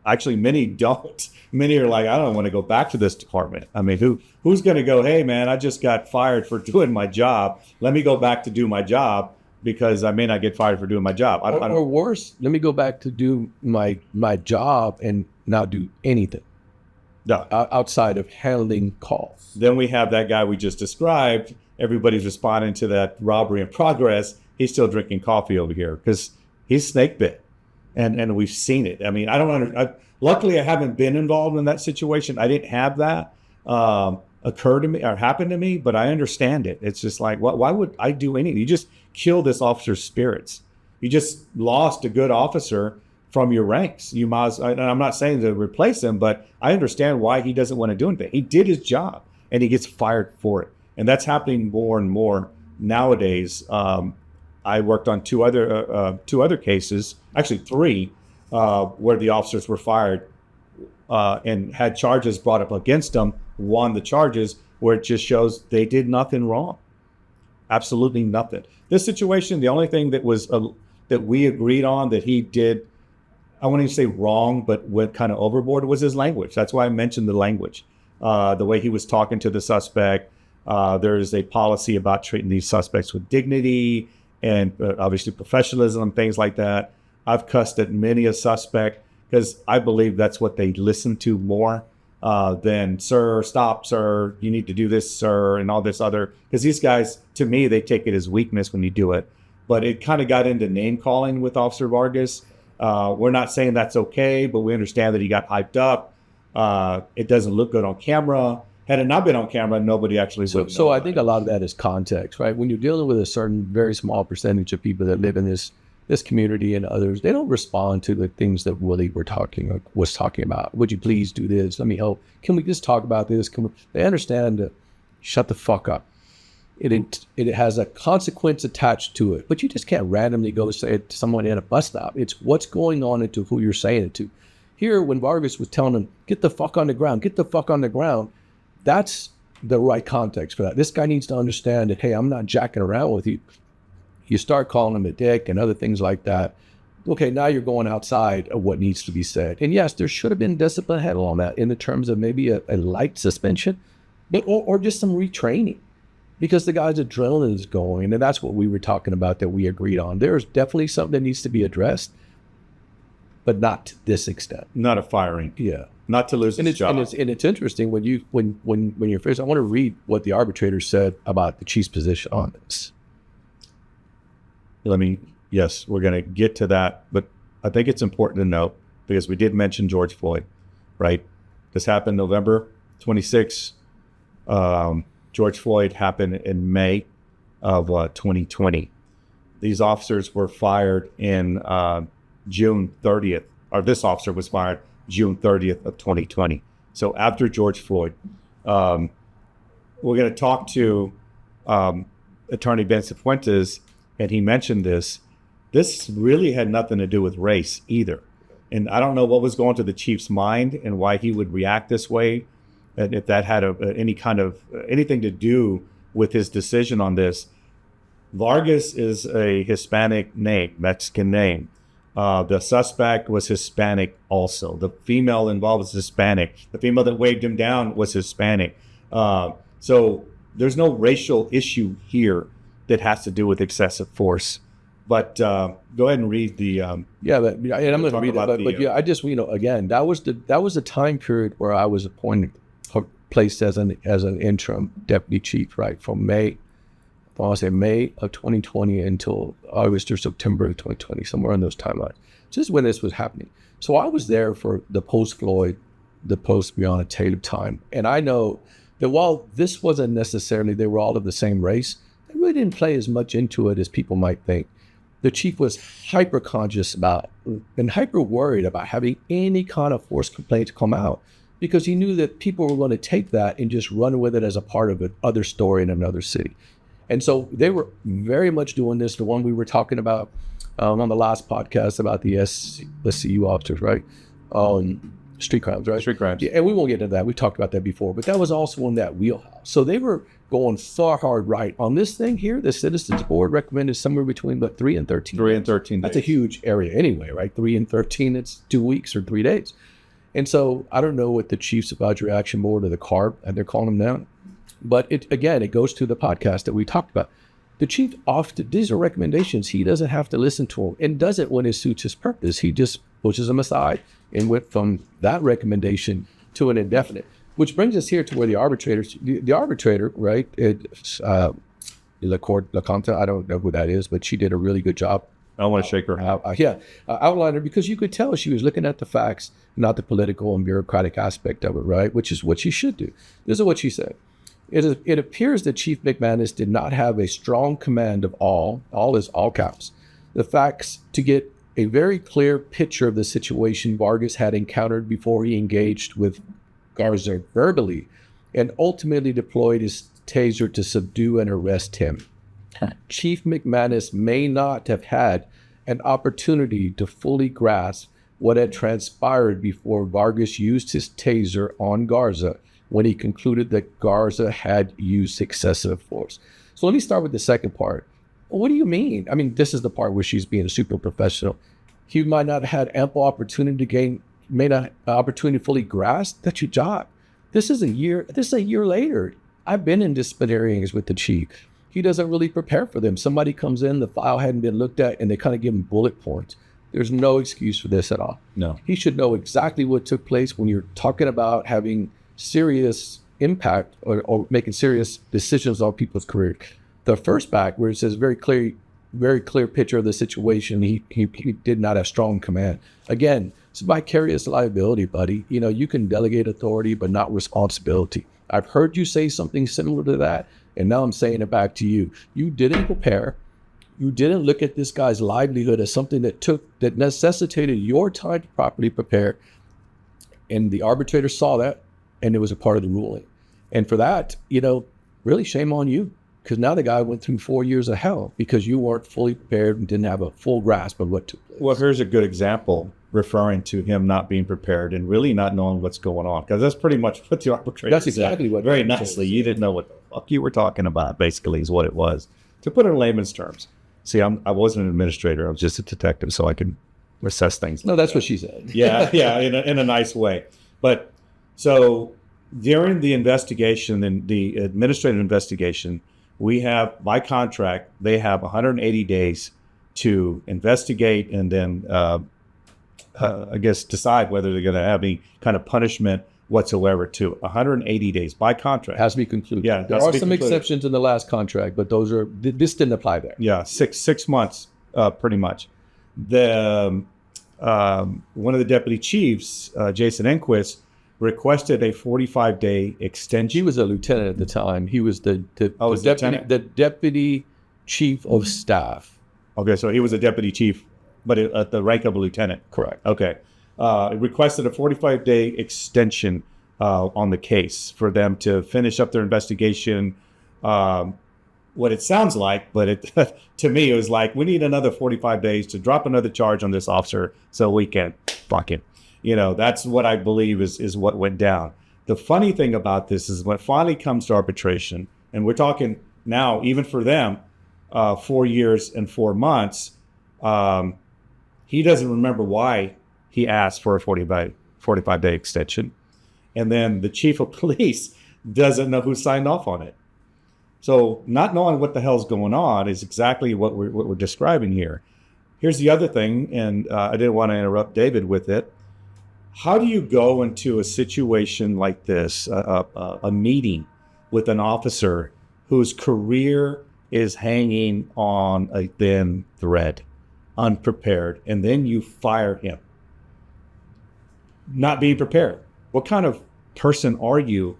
S2: Actually, many don't. Many are like, I don't want to go back to this department. I mean, who's going to go, hey, man, I just got fired for doing my job. Let me go back to do my job because I may not get fired for doing my job.
S1: Or worse, let me go back to do my job and not do anything outside of handling calls.
S2: Then we have that guy we just described. Everybody's responding to that robbery in progress. He's still drinking coffee over here because he's snake bit. And we've seen it. I mean, luckily, I haven't been involved in that situation. I didn't have that occur to me or happen to me, but I understand it. It's just like, why would I do anything? You just kill this officer's spirits. You just lost a good officer from your ranks. You might, and I'm not saying to replace him, but I understand why he doesn't want to do anything. He did his job, and he gets fired for it. And that's happening more and more nowadays. I worked on two other cases, actually three, where the officers were fired and had charges brought up against them, won the charges, where it just shows they did nothing wrong. Absolutely nothing. This situation, the only thing that was that we agreed on that he did, I wouldn't even say wrong, but went kind of overboard, was his language. That's why I mentioned the language, the way he was talking to the suspect. There's a policy about treating these suspects with dignity and obviously professionalism, things like that. I've cussed at many a suspect because I believe that's what they listen to more than, sir, stop, sir, you need to do this, sir, and all this other. Because these guys, to me, they take it as weakness when you do it. But it kind of got into name calling with Officer Vargas. We're not saying that's okay, but we understand that he got hyped up. It doesn't look good on camera. Had it not been on camera, nobody actually would.
S1: So I think a lot of that is context, right? When you're dealing with a certain very small percentage of people that live in this community and others, they don't respond to the things that Willie was talking about. Would you please do this? Let me help. Can we just talk about this? They understand that shut the fuck up. It has a consequence attached to it, but you just can't randomly go say it to someone at a bus stop. It's what's going on into who you're saying it to. Here, when Vargas was telling him, get the fuck on the ground, get the fuck on the ground, that's the right context for that. This guy needs to understand that, hey, I'm not jacking around with you. You start calling him a dick and other things like that. Okay, now you're going outside of what needs to be said. And yes, there should have been discipline handled on that in the terms of maybe a light suspension, but or just some retraining, because the guy's adrenaline is going. And that's what we were talking about that we agreed on. There's definitely something that needs to be addressed, but not to this extent.
S2: Not a firing.
S1: Yeah.
S2: Not to lose his job.
S1: And it's interesting when you're first. I want to read what the arbitrator said about the chief's position on this.
S2: Yes, we're going to get to that, but I think it's important to note, because we did mention George Floyd, right? This happened November 26. George Floyd happened in May of 2020. These officers were fired in June 30th, or this officer was fired June 30th of 2020. So after George Floyd, we're going to talk to Attorney Ben Cifuentes, and he mentioned this. This really had nothing to do with race either. And I don't know what was going to the chief's mind and why he would react this way, and if that had anything to do with his decision on this. Vargas is a Hispanic name, Mexican name. The suspect was Hispanic also. The female involved was Hispanic. The female that waved him down was Hispanic. So there's no racial issue here that has to do with excessive force. But go ahead and read the. And I'm going to read it. But
S1: I just again, that was the time period where I was placed as an interim deputy chief, right, from May of 2020 until August or September of 2020, somewhere in those timelines. Just when this was happening. So I was there for the post-Floyd, the post-Breonna Taylor time. And I know that while this wasn't necessarily, they were all of the same race, they really didn't play as much into it as people might think. the chief was hyper conscious about and hyper worried about having any kind of forced complaint come out, because he knew that people were going to take that and just run with it as a part of another story in another city. And so they were very much doing this, the one we were talking about on the last podcast about the SCU officers, right? Street crimes, right?
S2: Street crimes.
S1: Yeah, and we won't get into that. We talked about that before, but that was also in that wheelhouse. So they were going far hard right. On this thing here, the Citizens Board recommended somewhere between 3 and 13
S2: 3
S1: days.
S2: and 13 days.
S1: That's a huge area anyway, right? 3 and 13, it's 2 weeks or 3 days. And so I don't know what the Chiefs Advisory Action Board or the CARB, and they're calling them now. But it goes to the podcast that we talked about. The chief often, these are recommendations. He doesn't have to listen to them and does it when it suits his purpose. He just pushes them aside and went from that recommendation to an indefinite, which brings us here to where the arbitrator, right? It's LaConta, I don't know who that is, but she did a really good job.
S2: I want to shake her.
S1: Outline her, because you could tell she was looking at the facts, not the political and bureaucratic aspect of it, right? Which is what she should do. This is what she said. It appears that Chief McManus did not have a strong command of all is all caps, the facts to get a very clear picture of the situation Vargas had encountered before he engaged with Garza verbally and ultimately deployed his taser to subdue and arrest him. Chief McManus may not have had an opportunity to fully grasp what had transpired before Vargas used his taser on Garza when he concluded that Garza had used excessive force. So let me start with the second part. Well, what do you mean? I mean, this is the part where she's being super professional. He might not have had ample opportunity to fully grasp. That's your job. This is a year later. I've been in disciplinary hearings with the chief. He doesn't really prepare for them. Somebody comes in, the file hadn't been looked at, and they kind of give him bullet points. There's no excuse for this at all. No. He should know exactly what took place when you're talking about having serious impact or making serious decisions on people's career. The first back where it says very clear picture of the situation, he did not have strong command. Again, it's vicarious liability, buddy. You can delegate authority, but not responsibility. I've heard you say something similar to that, and now I'm saying it back to you. You didn't prepare. You didn't look at this guy's livelihood as something that necessitated your time to properly prepare. And the arbitrator saw that, and it was a part of the ruling. And for that, really shame on you, because now the guy went through 4 years of hell because you weren't fully prepared and didn't have a full grasp of what took place.
S2: Well, here's a good example referring to him not being prepared and really not knowing what's going on, because that's pretty much what the arbitrator
S1: said. That's exactly what.
S2: Very nicely. You didn't know what the fuck you were talking about, basically, is what it was. To put it in layman's terms. See, I wasn't an administrator. I was just a detective, so I could assess things.
S1: No, that's what she said.
S2: Yeah, in a nice way. But so during the investigation and the administrative investigation, we have, by contract, they have 180 days to investigate and then, I guess, decide whether they're going to have any kind of punishment whatsoever to 180 days by contract.
S1: Has to be concluded.
S2: Yeah,
S1: there are some exceptions in the last contract, but this didn't apply there.
S2: Yeah, six months, pretty much. One of the deputy chiefs, Jason Enquist, requested a 45-day extension.
S1: He was a lieutenant at the time. He was the deputy chief of staff.
S2: Okay, so he was a deputy chief, but at the rank of a lieutenant.
S1: Correct.
S2: Okay. Requested a 45-day extension on the case for them to finish up their investigation. What it sounds like, but to me, it was like, we need another 45 days to drop another charge on this officer so we can fuck him. That's what I believe is what went down. The funny thing about this is when it finally comes to arbitration, and we're talking now, even for them, 4 years and 4 months, he doesn't remember why he asked for a 45-day extension. And then the chief of police doesn't know who signed off on it. So not knowing what the hell's going on is exactly what we're describing here. Here's the other thing, and I didn't want to interrupt David with it. How do you go into a situation like this, a meeting with an officer whose career is hanging on a thin thread, unprepared, and then you fire him? Not being prepared. What kind of person are you,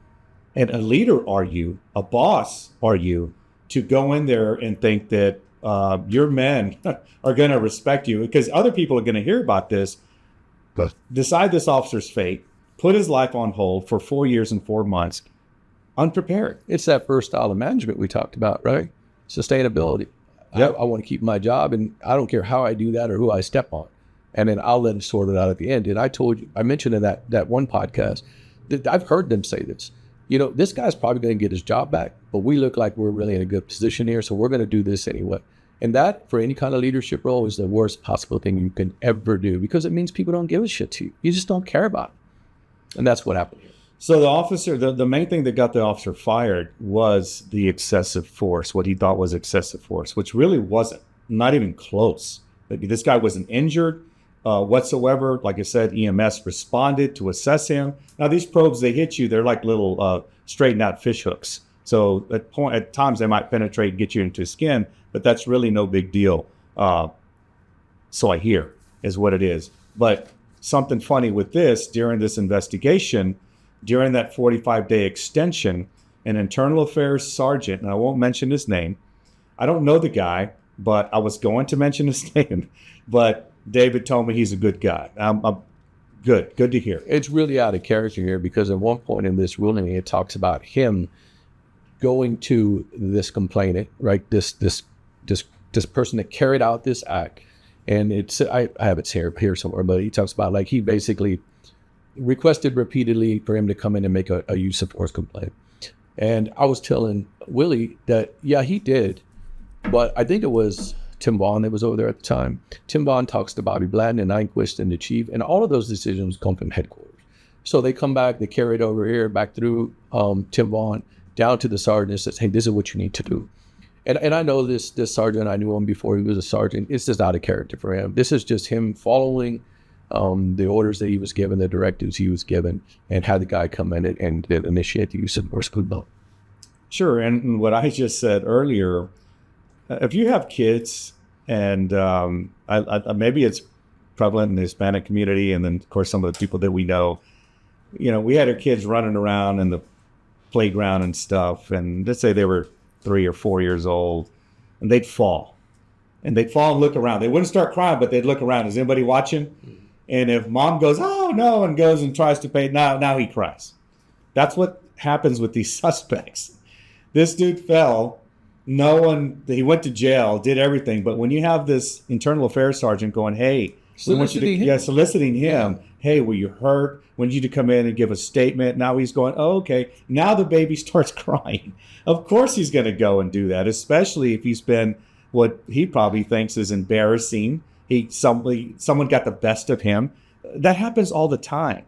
S2: and a leader are you, a boss are you, to go in there and think that your men are going to respect you because other people are going to hear about this, decide this officer's fate, put his life on hold for 4 years and 4 months, unprepared.
S1: It's that first style of management we talked about, right? Sustainability.
S2: Yep.
S1: I want to keep my job, and I don't care how I do that or who I step on. And then I'll let it sort it out at the end. And I mentioned in that one podcast that I've heard them say this. This guy's probably going to get his job back, but we look like we're really in a good position here, so we're going to do this anyway. And that, for any kind of leadership role, is the worst possible thing you can ever do because it means people don't give a shit to you. You just don't care about it. And that's what happened here.
S2: So the officer, the main thing that got the officer fired was the excessive force, what he thought was excessive force, which really wasn't, not even close. This guy wasn't injured whatsoever. Like I said, EMS responded to assess him. Now these probes, they hit you, they're like little straightened out fish hooks. So at times they might penetrate and get you into skin, but that's really no big deal. So I hear is what it is. But something funny with this, during this investigation, during that 45-day extension, an internal affairs sergeant, and I won't mention his name, I don't know the guy, but I was going to mention his name, but David told me he's a good guy. I'm good to hear.
S1: It's really out of character here because at one point in this ruling, it talks about him going to this complainant, right? This person that carried out this act, and I have it here somewhere, but he talks about like he basically requested repeatedly for him to come in and make a use of force complaint. And I was telling Willie that, yeah, he did, but I think it was Tim Vaughn that was over there at the time. Tim Vaughn talks to Bobby Bladden and Nyquist and the chief, and all of those decisions come from headquarters. So they come back, they carry it over here, back through Tim Vaughn, down to the sergeant and says, hey, this is what you need to do. And I know this sergeant, I knew him before he was a sergeant. It's just out of character for him. This is just him following the orders that he was given, the directives he was given, and had the guy come in and initiate the use of force complaint.
S2: Sure, and what I just said earlier, if you have kids, and maybe it's prevalent in the Hispanic community, and then of course some of the people that we know, we had our kids running around in the playground and stuff, and let's say they were 3 or 4 years old, and they'd fall and look around. They wouldn't start crying, but they'd look around. Is anybody watching? Mm-hmm. And if mom goes, oh no, and goes and tries to pay, now he cries. That's what happens with these suspects. This dude fell. He went to jail, did everything. But when you have this internal affairs sergeant going, hey, soliciting him. Yeah. Hey, were you hurt? We need you to come in and give a statement. Now he's going, oh, okay. Now the baby starts crying. Of course he's going to go and do that, especially if he's been what he probably thinks is embarrassing. Someone got the best of him. That happens all the time.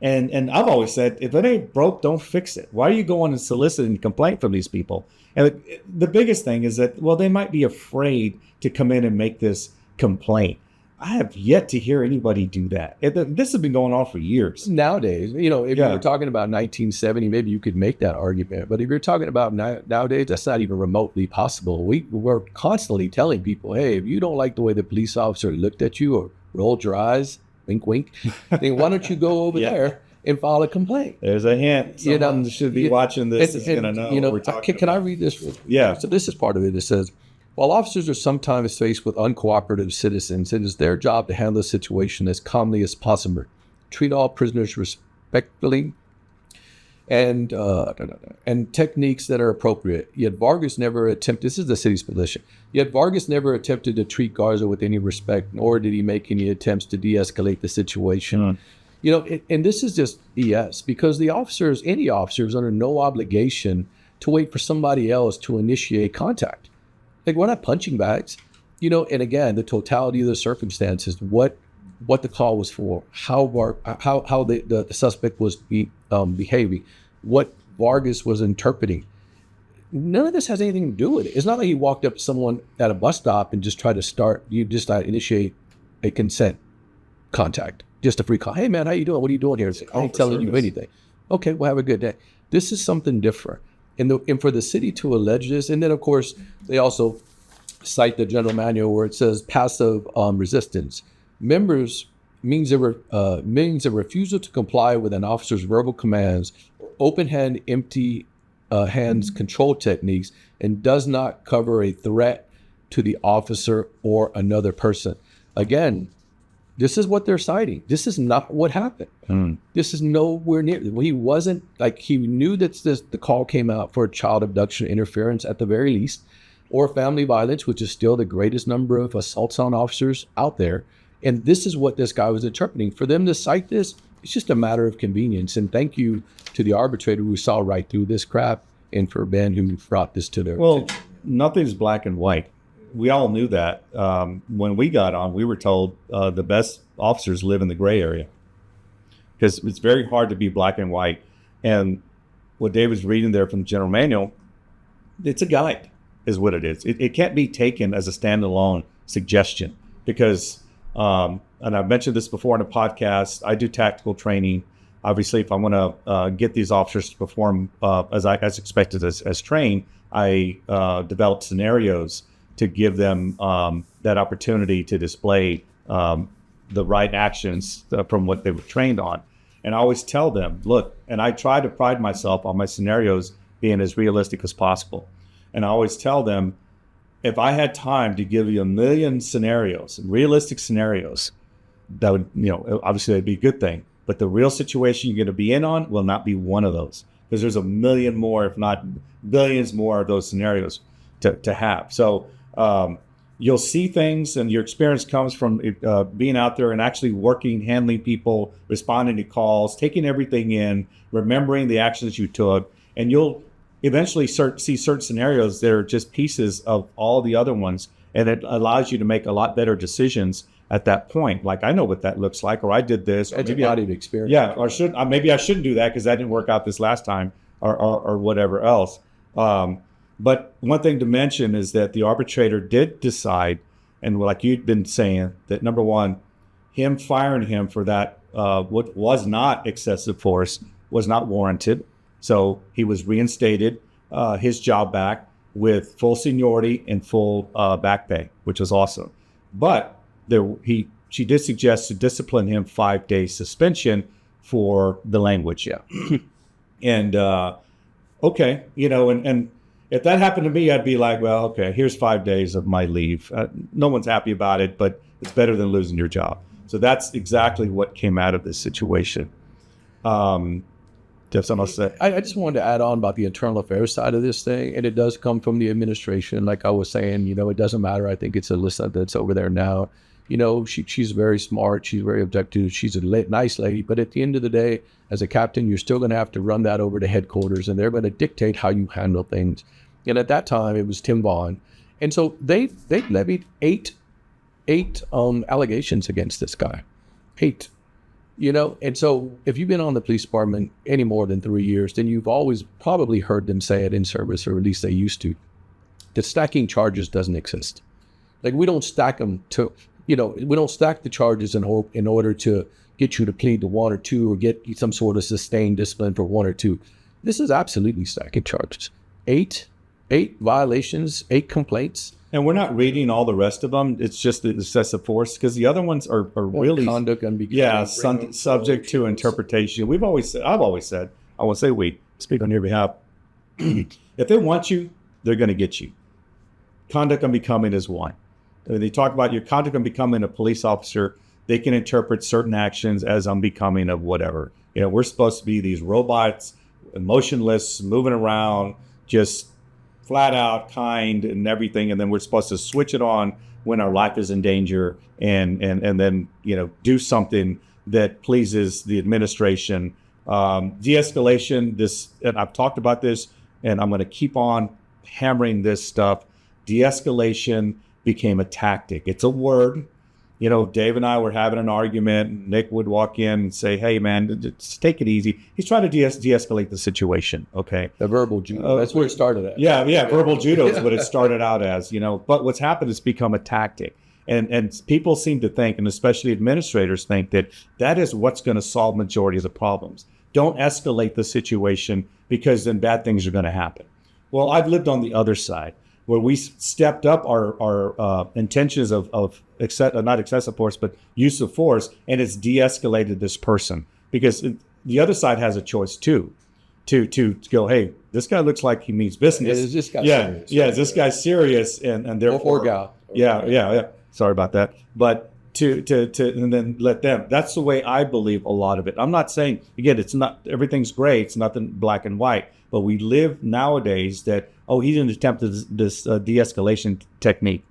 S2: And I've always said, if it ain't broke, don't fix it. Why are you going and soliciting complaint from these people? And the biggest thing is that, well, they might be afraid to come in and make this complaint. I have yet to hear anybody do that. This has been going on for years.
S1: Nowadays, if you were talking about 1970, maybe you could make that argument. But if you're talking about nowadays, that's not even remotely possible. We're constantly telling people, hey, if you don't like the way the police officer looked at you or rolled your eyes, wink, wink, then why don't you go over there and file a complaint?
S2: There's a hint. Someone should be watching this is going to know what we're talking about.
S1: Can I read this?
S2: Yeah.
S1: So this is part of it. It says, while officers are sometimes faced with uncooperative citizens, it is their job to handle the situation as calmly as possible, treat all prisoners respectfully, and techniques that are appropriate. Yet Vargas never attempted, this is the city's position, yet Vargas never attempted to treat Garza with any respect, nor did he make any attempts to de-escalate the situation. And this is just BS, because any officer is under no obligation to wait for somebody else to initiate contact. Like, we're not punching bags, and again, the totality of the circumstances, what the call was for, how the suspect was behaving, what Vargas was interpreting. None of this has anything to do with it. It's not like he walked up to someone at a bus stop and just tried to initiate a consent contact, just a free call. Hey man, how you doing? What are you doing here? I ain't telling you anything. Okay, well, have a good day. This is something different. And for the city to allege this, and then of course they also cite the general manual where it says passive resistance. Members means a refusal to comply with an officer's verbal commands, open hand, empty hands control techniques, and does not cover a threat to the officer or another person. Again, this is what they're citing. This is not what happened. This is nowhere near. He wasn't like, he knew that the call came out for child abduction interference at the very least, or family violence, which is still the greatest number of assaults on officers out there. And this is what this guy was interpreting. For them to cite this, it's just a matter of convenience. And thank you to the arbitrator who saw right through this crap, and for Ben who brought this to their attention.
S2: Nothing's black and white. We all knew that. When we got on, we were told the best officers live in the gray area, because it's very hard to be black and white. And what David's reading there from the general manual, it's a guide, is what it is. It can't be taken as a standalone suggestion, because, and I've mentioned this before in a podcast, I do tactical training. Obviously, if I want to get these officers to perform as expected, as trained, I develop scenarios to give them that opportunity to display the right actions from what they were trained on. And I always tell them, look, and I try to pride myself on my scenarios being as realistic as possible. And I always tell them, if I had time to give you 1 million scenarios, realistic scenarios, that would, obviously that'd be a good thing. But the real situation you're going to be in on will not be one of those, because there's 1 million more, if not billions more of those scenarios to have. So you'll see things, and your experience comes from being out there and actually working, handling people, responding to calls, taking everything in, remembering the actions you took, and you'll eventually see certain scenarios that are just pieces of all the other ones, and it allows you to make a lot better decisions at that point. Like, I know what that looks like, or I did this.
S1: It's a body of experience.
S2: Yeah, or maybe I shouldn't do that because that didn't work out this last time, or whatever else. But one thing to mention is that the arbitrator did decide, and like you'd been saying, that number one, him firing him for that, what was not excessive force, was not warranted. So he was reinstated, his job back with full seniority and full back pay, which was awesome. But she did suggest to discipline him 5-day suspension for the language.
S1: Yeah.
S2: And okay, and if that happened to me, I'd be like, well, okay, here's 5 days of my leave. No one's happy about it, but it's better than losing your job. So that's exactly what came out of this situation. Do you have something else to say?
S1: I just wanted to add on about the internal affairs side of this thing, and it does come from the administration. Like I was saying, it doesn't matter. I think it's Alyssa that's over there now. She's very smart. She's very objective. She's a nice lady. But at the end of the day, as a captain, you're still going to have to run that over to headquarters, and they're going to dictate how you handle things. And at that time, it was Tim Vaughn. And so they levied eight allegations against this guy. 8. And so if you've been on the police department any more than 3 years, then you've always probably heard them say it in service, or at least they used to, that stacking charges doesn't exist. Like, we don't stack them to, we don't stack the charges in order to get you to plead to 1 or 2 or get some sort of sustained discipline for 1 or 2. This is absolutely stacking charges. 8 violations, 8 complaints.
S2: And we're not reading all the rest of them. It's just the excessive force, because the other ones are really
S1: conduct unbecoming.
S2: Subject to interpretation. I've always said, I won't say we, speak on your behalf. If they want you, they're going to get you. Conduct unbecoming is one. When they talk about your conduct unbecoming a police officer, they can interpret certain actions as unbecoming of whatever. We're supposed to be these robots, emotionless, moving around, just flat out kind and everything, and then we're supposed to switch it on when our life is in danger, and then do something that pleases the administration. De-escalation, this, and I've talked about this, and I'm going to keep on hammering this stuff. De-escalation became a tactic. It's a word. Dave and I were having an argument. Nick would walk in and say, hey, man, just take it easy. He's trying to de-escalate the situation, okay?
S1: The verbal judo. That's where it started at.
S2: Yeah, verbal judo is what it started out as, But what's happened is become a tactic. And people seem to think, and especially administrators think, that is what's going to solve majority of the problems. Don't escalate the situation, because then bad things are going to happen. Well, I've lived on the other side, where we stepped up our intentions of not excessive force, but use of force, and it's de-escalated this person, because the other side has a choice too. to go, hey, this guy looks like he means business.
S1: Is this guy serious?
S2: Yeah, is this guy serious? And therefore,
S1: or gal.
S2: Yeah. Sorry about that. But to and then let them. That's the way I believe a lot of it. I'm not saying, again, it's not everything's gray. It's nothing black and white. But we live nowadays that, he didn't attempt this de-escalation technique.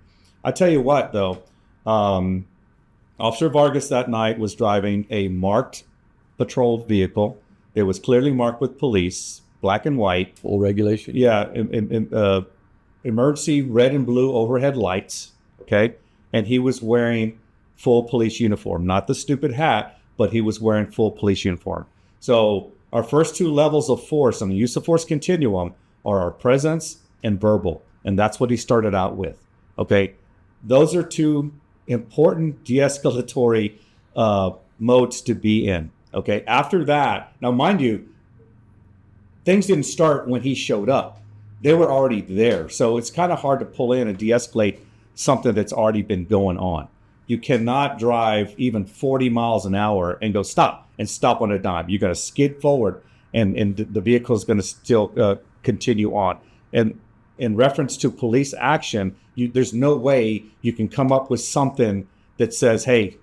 S2: I tell you what, though, Officer Vargas that night was driving a marked patrol vehicle. It was clearly marked with police, black and white.
S1: Full regulation.
S2: Yeah, emergency red and blue overhead lights, okay? And he was wearing full police uniform, not the stupid hat, but he was wearing full police uniform. So our first two levels of force on the use of force continuum are our presence and verbal. And that's what he started out with, okay? Those are two important de-escalatory modes to be in, okay? After that, now mind you, things didn't start when he showed up. They were already there. So it's kind of hard to pull in and de-escalate something that's already been going on. You cannot drive even 40 miles an hour and go stop on a dime. You got to skid forward and the vehicle is going to still continue on. And in reference to police action, there's no way you can come up with something that says, hey,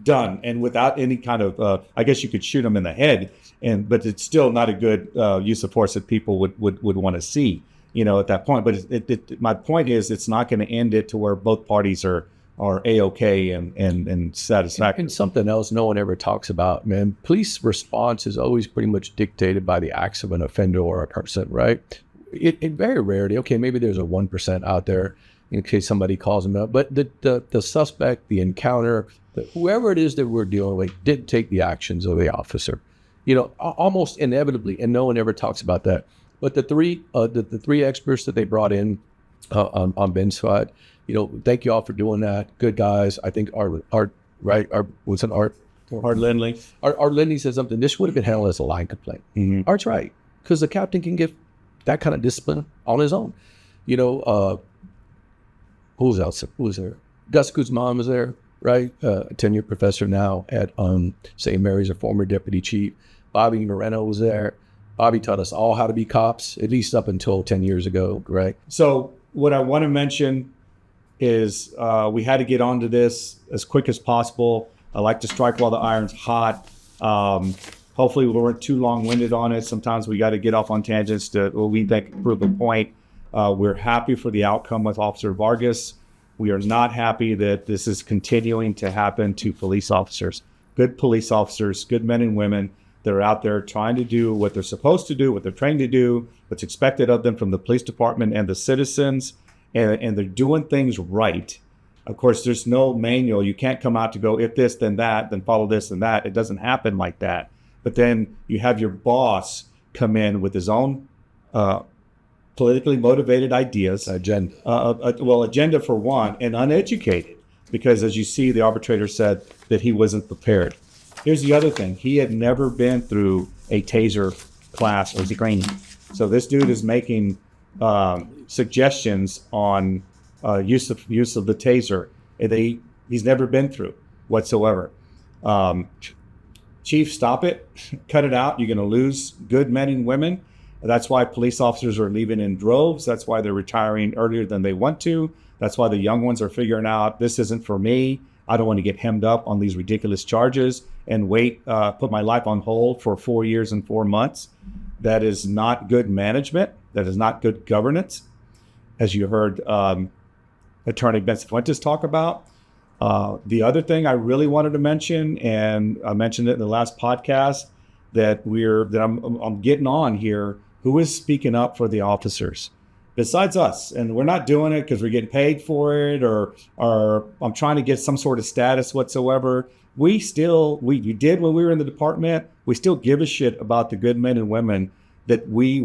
S2: done, and without any kind of, I guess you could shoot them in the head, but it's still not a good use of force that people would want to see, at that point. But my point is, it's not going to end it to where both parties are A-OK and satisfactory. And
S1: something else no one ever talks about, man, police response is always pretty much dictated by the acts of an offender or a person, right? It very rarely, okay, maybe there's a 1% out there in case somebody calls them up, but the suspect, the encounter, whoever it is that we're dealing with did take the actions of the officer, almost inevitably, and no one ever talks about that. But the three experts that they brought in on Ben's side, thank you all for doing that. Good guys. I think Art
S2: Lindley.
S1: Art Lindley said something. This would have been handled as a line complaint.
S2: Mm-hmm.
S1: Art's right, because the captain can give that kind of discipline on his own. Who's else? Who's there? Gus Guzman was there, right? A tenured professor now at St. Mary's, a former deputy chief. Bobby Moreno was there. Bobby taught us all how to be cops, at least up until 10 years ago, right?
S2: So what I want to mention is we had to get onto this as quick as possible. I like to strike while the iron's hot. Hopefully we weren't too long-winded on it. Sometimes we got to get off on tangents to what we think prove a point. We're happy for the outcome with Officer Vargas. We are not happy that this is continuing to happen to police officers. Good police officers, good men and women that are out there trying to do what they're supposed to do, what they're trained to do, what's expected of them from the police department and the citizens, and they're doing things right. Of course, there's no manual. You can't come out to go, if this, then that, then follow this and that. It doesn't happen like that. But then you have your boss come in with his own politically motivated ideas.
S1: Agenda.
S2: Agenda for one, and uneducated. Because as you see, the arbitrator said that he wasn't prepared. Here's the other thing. He had never been through a taser class or training. So this dude is making suggestions on use of the taser he's never been through whatsoever. Chief, stop it. Cut it out. You're going to lose good men and women. That's why police officers are leaving in droves. That's why they're retiring earlier than they want to. That's why the young ones are figuring out, this isn't for me. I don't want to get hemmed up on these ridiculous charges and put my life on hold for 4 years and 4 months. That is not good management. That is not good governance. As you heard Attorney Ben Fuentes talk about. The other thing I really wanted to mention, and I mentioned it in the last podcast, that I'm getting on here, who is speaking up for the officers besides us. And we're not doing it because we're getting paid for it or I'm trying to get some sort of status whatsoever. We did when we were in the department. We still give a shit about the good men and women that we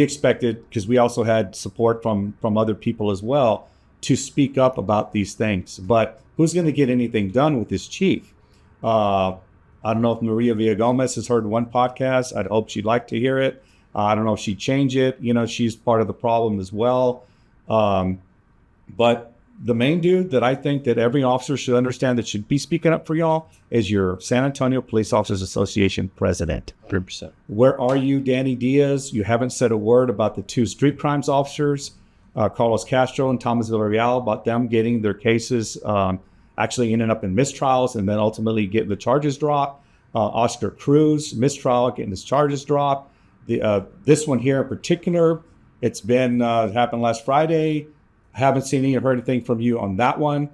S2: expected, because we also had support from other people as well, to speak up about these things. But who's going to get anything done with this chief? I don't know if Maria Villagomez has heard one podcast. I'd hope she'd like to hear it. I don't know if she'd change it. She's part of the problem as well. But the main dude that I think that every officer should understand that should be speaking up for y'all is your San Antonio Police Officers Association president.
S1: 100%.
S2: Where are you, Danny Diaz? You haven't said a word about the two street crimes officers, Carlos Castro and Thomas Villarreal, about them getting their cases actually ending up in mistrials and then ultimately getting the charges dropped. Oscar Cruz, mistrial, getting his charges dropped. This one here in particular, it's been happened last Friday. Haven't seen or heard anything from you on that one.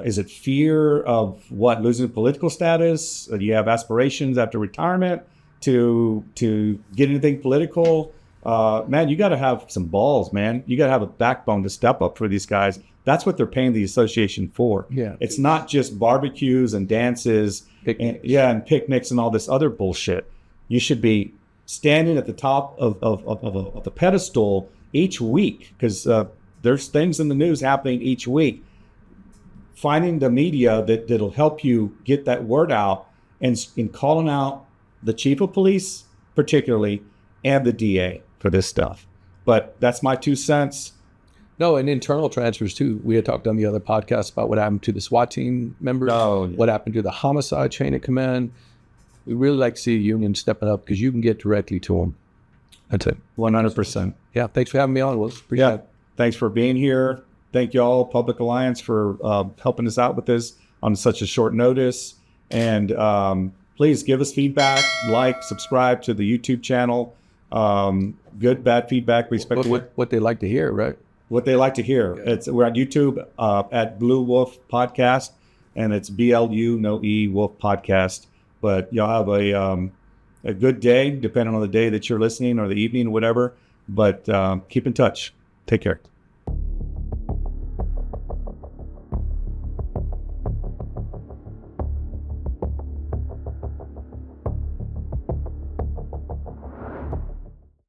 S2: Is it fear of what, losing political status? Do you have aspirations after retirement to get anything political? Man, you got to have some balls, man. You got to have a backbone to step up for these guys. That's what they're paying the association for.
S1: Yeah.
S2: It's not just barbecues and dances and picnics and all this other bullshit. You should be standing at the top of the pedestal each week, because there's things in the news happening each week. Finding the media that'll help you get that word out, and in calling out the chief of police particularly and the DA for this stuff. But that's my 2 cents.
S1: No, and internal transfers too. We had talked on the other podcast about what happened to the SWAT team members, what happened to the homicide chain of command. We really like to see a union stepping up because you can get directly to them. That's it.
S2: 100%.
S1: Yeah, thanks for having me on, Will. Appreciate it.
S2: Thanks for being here. Thank you all, Public Alliance, for helping us out with this on such a short notice. And please give us feedback, subscribe to the YouTube channel. Good, bad feedback.
S1: What they like to hear, right?
S2: What they like to hear. Yeah. We're on YouTube at Blu Wolf Podcast, and it's BLU, no E, Wolf Podcast. But y'all have a good day, depending on the day that you're listening or the evening or whatever. But keep in touch. Take care.